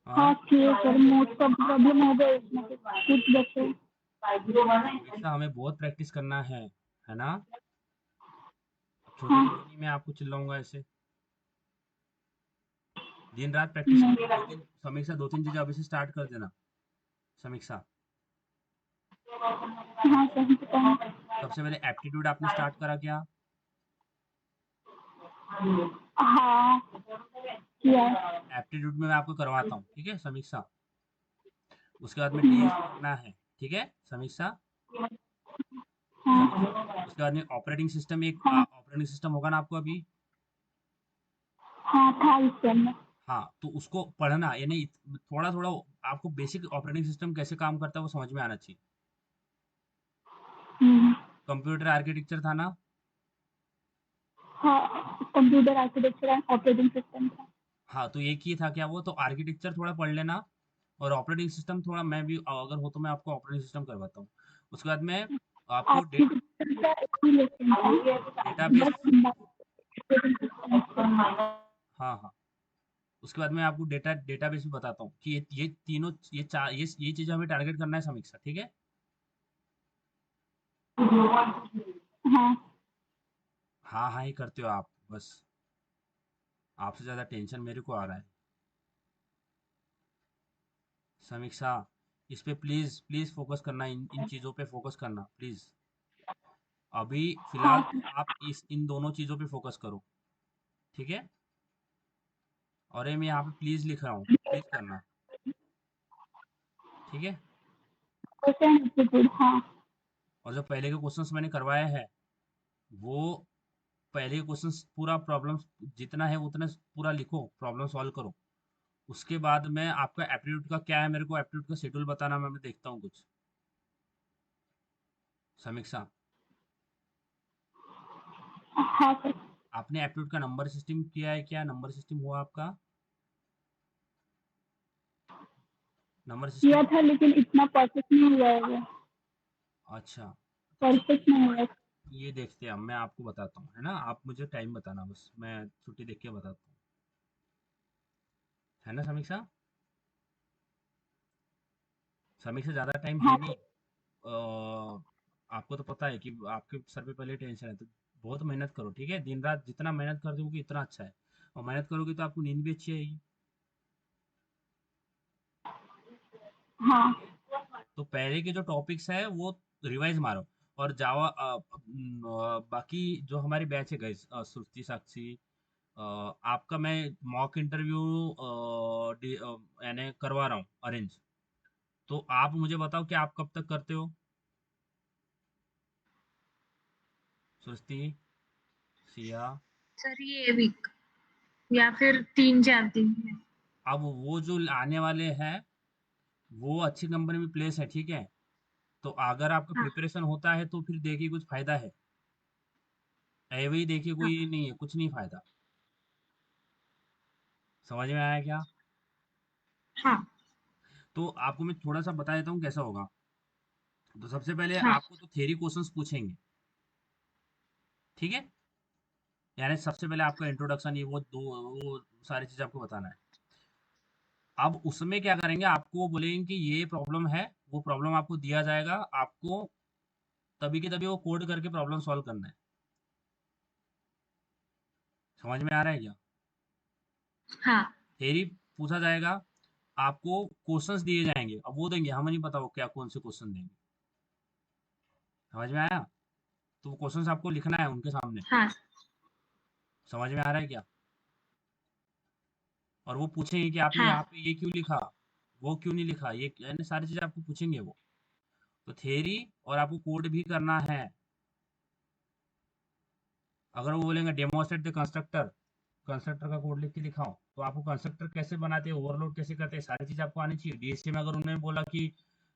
हाँ हाँ, किए सर, मोस्ट ऑफ प्रॉब्लम हो गए इसमें से, कुछ बचे। समीक्षा हमें बहुत प्रैक्टिस करना है ना? अब छोटी हाँ। छोटी नहीं मैं आपको चिल्लाऊंगा ऐसे। दिन रात प्रैक्टिस नहीं। करो, 2 दिन समीक्षा, 2-3 चीजें अभी से स्टार्ट कर देना। समीक्षा, हाँ सर, बताएं। सबसे पहले एप्टीट्यूड आपने स्टार्ट करा क्या? हाँ किया है। एप्टीट्यूड में मैं आपको करवाता हूँ, ठीक है समीक्षा? उसके बाद में डीएसए करना है, ठीक है समीक्षा? समीक्षा, हाँ। उसके बाद में ऑपरेटिंग सिस्टम, एक हाँ। ऑपरेटिंग सिस्टम होगा ना आपको अभी? हाँ था इस टाइम में। हाँ, तो उसको पढ़ना, यानी थोड़ा थोड़ा आपको बेसिक ऑपरेटिंग सिस्टम कैसे काम करता है वो समझ में आना चाहिए। हम्म। कंप्यूटर आर्किटेक्चर था ना? हाँ, computer architecture and operating system था। हाँ, तो एक ही था क्या वो? तो आर्किटेक्चर थोड़ा पढ़ लेना, और ऑपरेटिंग सिस्टम थोड़ा, मैं भी अगर हो तो मैं आपको ऑपरेटिंग सिस्टम करवाता हूँ। उसके बाद में आपको आर्किटेक्चर का एक ही लेसन था, डेटाबेस। बस ऑपरेटिंग सिस्टम। हाँ हाँ, उसके बाद मैं आपको डेटाबेस भी बताता हूँ कि ये तीनों, ये चार, ये चीजें हमें टारगेट करना है समीक्षा, ठीक है? हाँ। हाँ हाँ ही करते हो आप बस, आपसे ज्यादा टेंशन मेरे को आ रहा है। समीक्षा, इस पे प्लीज प्लीज फोकस करना, इन चीजों पे फोकस करना प्लीज। अभी फिलहाल तो हाँ। आप इन दोनों चीजों पे फोकस करो, ठीक है? और ये मैं यहाँ पे प्लीज लिख रहा हूँ, प्लीज करना, ठीक है? क्वेश्चन एप्टीट्यूड, हाँ। और जो पहले के क्वेश्चंस मैंने करवाए हैं, वो पहले के क्वेश्चंस पूरा प्रॉब्लम जितना है उतना पूरा लिखो, प्रॉब्लम सॉल्व करो। उसके बाद में आपका एप्टीट्यूड का क्या है, मेरे को एप्टीट्यूड का शेड्यूल बताना, मैं देखता हूँ कुछ। समीक्षा, हाँ सर। आपने एप्टीट्यूड का नंबर सिस्टम किया है क्या? नंबर सिस्टम हुआ आपका? नंबर किया सिस्टम? था लेकिन इतना परफेक्ट नहीं हुआ है वो। अच्छा, तो ठीक है, परफेक्ट नहीं हुआ है। ये देखते हैं, मैं आपको बताता हूँ, है ना? आप मुझे टाइम बताना बस, मैं छुट्टी देख के बताता हूँ, है ना समीक्षा? समीक्षा, ज़्यादा टाइम है हाँ नहीं। सर। आपको तो पता है कि आपके सर पे पहले टेंशन है, तो बहुत मेहनत करो, ठीक है? दिन रात जितना मेहनत कर दोगे इतना अच्छा है, और मेहनत करोगे तो आपको नींद भी अच्छी आएगी। हाँ। तो पहले के जो टॉपिक्स है वो रिवाइज मारो, और जावा बाकी जो हमारी बैच है गाइस, सुरुचि, साक्षी, आपका मैं मॉक इंटरव्यू यानी करवा रहा हूँ अरेंज। तो आप मुझे बताओ कि आप कब तक करते हो? सुस्ती, सिया। सर ये वीक या फिर 3-4 दिन में। अब वो जो आने वाले हैं, वो अच्छी कंपनी में प्लेस है, ठीक है। तो अगर आपका हाँ प्रिपरेशन होता है तो फिर देखिए कुछ फायदा है, वही देखिए हाँ कोई नहीं है, कुछ नहीं फायदा। समझ में आया क्या? हाँ तो आपको मैं थोड़ा सा बता देता हूँ कैसा होगा। तो सबसे पहले हाँ आपको तो थ्योरी क्वेश्चंस पूछेंगे, ठीक है। यानी सबसे पहले आपका इंट्रोडक्शन, ये वो सारी चीज आपको बताना है। अब उसमें क्या करेंगे, आपको वो बोलेंगे कि ये प्रॉब्लम है, वो प्रॉब्लम आपको दिया जाएगा, आपको तभी के तभी वो कोड करके प्रॉब्लम सॉल्व करना है। समझ में आ रहा है क्या? हाँ थ्योरी पूछा जाएगा, आपको क्वेश्चंस दिए जाएंगे, अब वो देंगे, हमें नहीं पता वो क्या कौन से क्वेश्चन देंगे। समझ में आया? तो वो क्वेश्चंस आपको लिखना है उनके सामने। हाँ समझ में आ रहा है क्या? और वो पूछेंगे कि आपने हाँ यहाँ पे ये क्यों लिखा, वो क्यों नहीं लिखा, ये यानी सारी चीजें आपको पूछेंगे वो। तो थ्योरी और आपको कोड भी करना है। अगर वो बोलेंगे डेमोस्ट्रेट द कंस्ट्रक्टर, कंस्ट्रक्टर का कोड लिख के दिखाओ, तो आपको कंस्ट्रक्टर कैसे बनाते हैं, ओवरलोड कैसे करते हैं, सारी चीज आपको आनी चाहिए। डीएससी में अगर उन्होंने बोला कि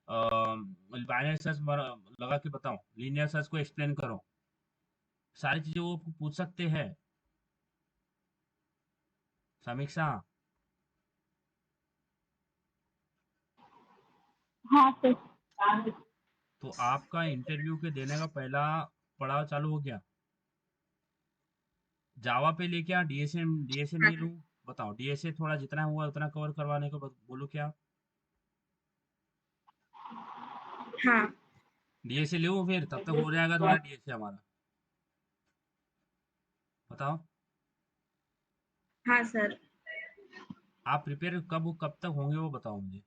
बाइनरी सर्च लगा के बताओ, लीनियर सर्च को एक्सप्लेन करो, सारी चीजें वो पूछ सकते हैं। समीक्षा, हाँ सर। तो आपका इंटरव्यू के देने का पहला पड़ाव चालू हो गया। जावा पे लेके आ, डीएसए नहीं लूं? बताओ, डीएसए थोड़ा जितना हुआ उतना कवर करवाने को बोलो क्या? हाँ डीएसए ले फिर तब तक हो जाएगा तुम्हारा डीएसए हमारा। बताओ, हाँ सर। आप प्रिपेयर कब तक होंगे वो बताओ मुझे।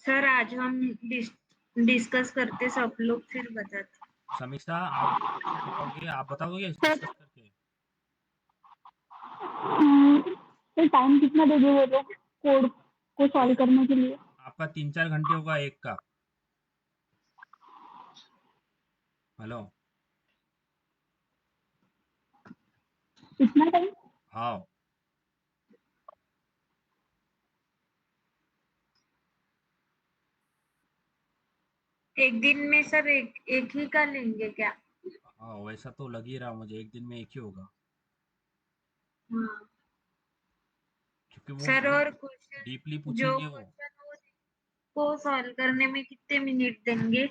सर आज हम डिस्कस करते सब लोग फिर बताते। समीक्षा, आप कैसे बताओगे, आप बताओगे सर डिस्कस करके? सर टाइम कितना दे वो लोग कोड को सॉल्व कोड करने के लिए? आपका 3-4 घंटे होगा एक का। हेलो? इतना टाइम? हाँ। एक दिन में सर एक ही का लेंगे क्या? हाँ वैसा तो लग ही रहा मुझे, एक दिन में एक ही होगा, हाँ क्योंकि वो सर। बहुत और डीपली क्वेश्चन जो पूछेंगे वो। क्वेश्चन को सॉल्व करने में कितने मिनट देंगे?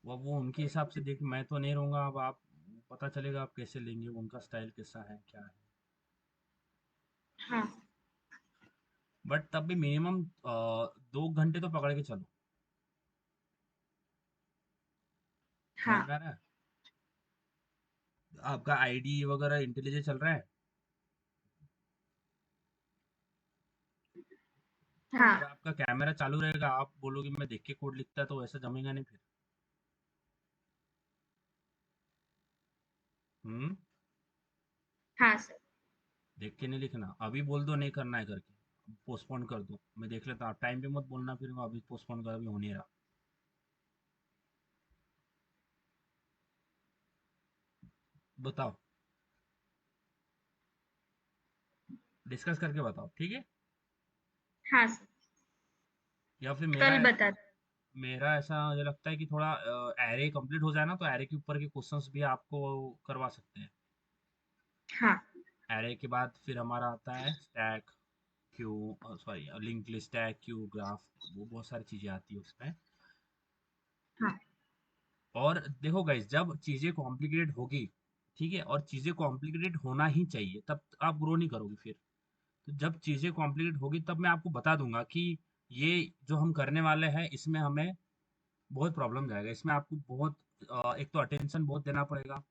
वो उनके हिसाब से देख, मैं तो नहीं रहूंगा, अब आप पता चलेगा आप कैसे लेंगे, उनका स्टाइल कैसा है क्या है। हाँ बट तब भी मिनिमम 2 घंटे तो पकड़ के चलो। समझ हाँ में आ रहा है? आपका आईडी वगैरह इंटेलिजेंट चल रहा है? अगर हाँ आपका कैमरा चालू रहेगा, आप बोलोगे मैं देख के कोड लिखता, तो वैसा जमेगा नहीं फिर। हम्म। हाँ सर। देख के नहीं लिखना, अभी बोल दो नहीं करना है करके, पोस्टपोन कर दो, मैं देख लेता हूँ। टाइम पे मत बोलना फिर, मैं अभी पोस्टपोन कर, अभी हो नहीं रहा। बताओ, डिस्कस करके बताओ, ठीक है। हाँ सर या फिर कल बता। मेरा ऐसा मुझे लगता है कि थोड़ा एरे कंप्लीट हो जाए ना, तो एरे के ऊपर के क्वेश्चंस भी आपको करवा सकते हैं। हाँ एरे के बाद फिर हमारा आता है stack, Q, sorry link list, stack, Q, graph, वो बहुत सारी चीजें आती है उसमें। हाँ और देखो गाइस, जब चीजें कॉम्प्लिकेटेड होगी, ठीक है, और चीजें कॉम्प्लिकेटेड होना ही चाहिए, तब आप ग्रो नहीं करोगे फिर। तो जब चीजें कॉम्प्लिकेटेड होगी तब मैं आपको बता दूंगा कि ये जो हम करने वाले हैं इसमें हमें बहुत प्रॉब्लम जाएगा, इसमें आपको बहुत एक तो अटेंशन बहुत देना पड़ेगा,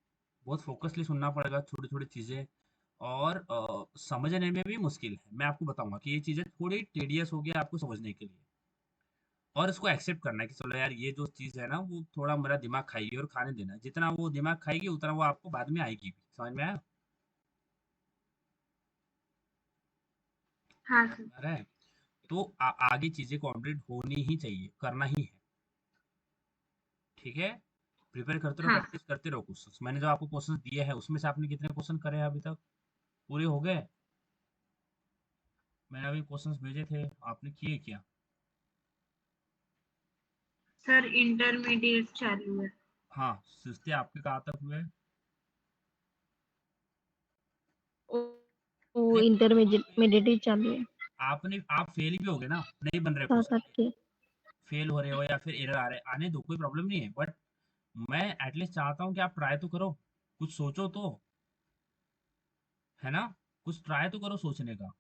बहुत फोकसली सुनना पड़ेगा छोटी छोटी चीजें, और समझने में भी मुश्किल है। मैं आपको बताऊंगा कि ये चीजें थोड़ी टेडियस होगी आपको समझने के लिए, और इसको एक्सेप्ट करना है कि चलो यार ये जो चीज है ना वो थोड़ा मेरा दिमाग खाएगी, और खाने देना है, जितना वो दिमाग खाएगी उतना वो आपको बाद में आएगी भी। समझ में आया? हाँ समझ सर। में आ रहा है? तो आगे चीजें कंप्लीट होनी ही चाहिए, करना ही है, ठीक है। प्रिपेयर करते रहो, हाँ प्रैक्टिस करते रहो। क्वेश्चंस मैंने जो आपको क्वेश्चंस दिए हैं उसमें से आपने कितने क्वेश्चन करे हैं अभी तक, पूरे हो गए? मैंने अभी क्वेश्चंस भेजे थे, आपने किए क्या? सर इंटरमीडिएट चालू है। हाँ, सिस्ते आपके कहाँ तक हुए? वो नहीं, इंटरमीडिएट ही चालू है। आप फेल भी हो गए ना, नहीं बन रहे 7 क्वेश्चन, के। फेल हो रहे हो या फिर एरर आ रहे, आने दो, कोई प्रॉब्लम नहीं है, बट मैं एटलीस्ट चाहता हूँ कि आप ट्राई तो करो, कुछ सोचो तो, है ना? कुछ ट्राई तो करो सोचने का।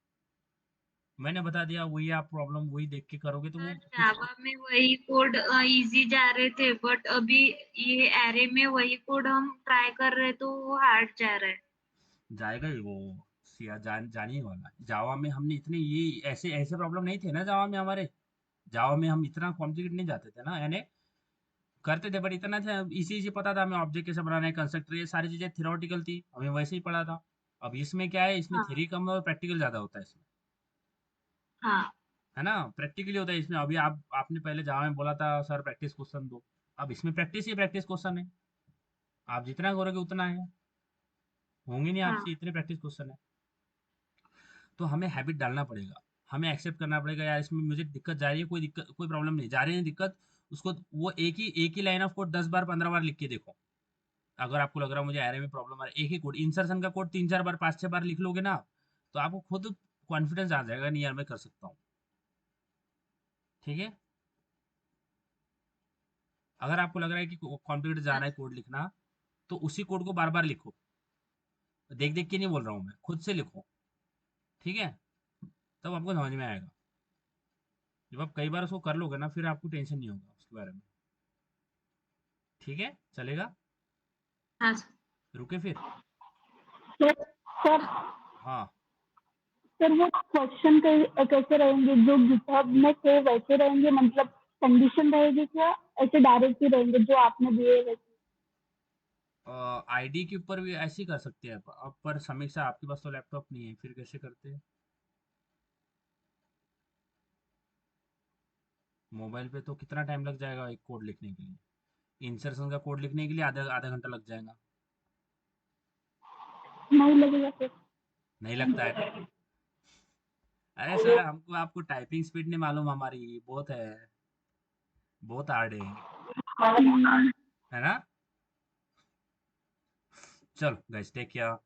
मैंने बता दिया, वही आप प्रॉब्लम वही देख के करोगे तो वो सर कुछ जावा में वही कोड इजी जा रहे थे, बट अभी ये एरे में वही कोड हम ट्राई कर रहे तो वो हार्ड जा रहा है। जाएगा ही वो। सिया जाने ही वाला है। जावा में हमने इतने ये ऐसे ऐसे प्रॉब्लम नहीं थे ना जावा में हमारे। जावा में हम इतना कॉम्प्लिकेट नहीं जाते थे ना, यानी करते थे, बट इतना था, इसी इसी पता था हमें ऑब्जेक्ट कैसे बनाना है, कंस्ट्रक्टर, ये सारी चीजें थियोरेटिकल थी, हमें वैसे ही पढ़ा था। अब इसमें क्या है, इसमें हाँ थ्योरी कम और प्रैक्टिकल ज्यादा होता है इसमें, हाँ है ना? प्रैक्टिकली होता है इसमें। अभी आपने पहले जावा में बोला था सर प्रैक्टिस क्वेश्चन दो, अब इसमें प्रैक्टिस ही प्रैक्टिस क्वेश्चन है, आप जितना करोगे उतना है, होंगे नहीं हाँ आपसे इतने प्रैक्टिस क्वेश्चन है। तो हमें हैबिट डालना पड़ेगा, हमें एक्सेप्ट करना पड़ेगा, यार इसमें मुझे दिक्कत जा रही है, कोई दिक्कत कोई प्रॉब्लम नहीं जा रही है दिक्कत, उसको वो एक ही लाइन ऑफ कोड 10 बार 15 बार लिख के देखो। अगर आपको लग रहा है मुझे एरे में प्रॉब्लम आ रहा है, एक ही कोड इंसर्शन का कोड 3 4 बार 5 6 बार लिख लोगे ना, तो आपको खुद कॉन्फिडेंस आ जाएगा, नहीं यार मैं कर सकता हूँ। ठीक है, अगर आपको लग रहा है कि कॉन्फिडेंस जा हाँ रहा है कोड लिखना, तो उसी कोड को बार बार लिखो, देख देख के नहीं बोल रहा हूँ मैं, खुद से लिखो। ठीक है, तब आपको समझ में आएगा। जब आप कई बार उसको कर लोगे ना, फिर आपको टेंशन नहीं होगा उसके बारे में। ठीक है, चलेगा? हाँ सर। रुके फिर? सर सर हाँ, सर वो क्वेश्चन कैसे रहेंगे जो गिटहब में थे वैसे रहेंगे, मतलब कंडीशन रहेगी क्या, ऐसे डायरेक्ट ही रहेंगे जो आपने दिए वैसे? आईडी के ऊपर भी ऐसे ही कर सकते हैं आप, पर समीक्षा आपके पास तो लैपटॉप नहीं है, फिर कैसे करते हैं? मोबाइल पे तो कितना टाइम लग जाएगा एक कोड लिखने के लिए, इंसर्शन का कोड लिखने के लिए आधा आधा घंटा लग जाएगा। नहीं लगेगा सर? नहीं लगता है ना? अरे सर, हमको आपको टाइपिंग स्पीड नहीं मालूम हमारी, बहुत है, बहुत हार्ड है ना? चलो गाइस, टेक केयर।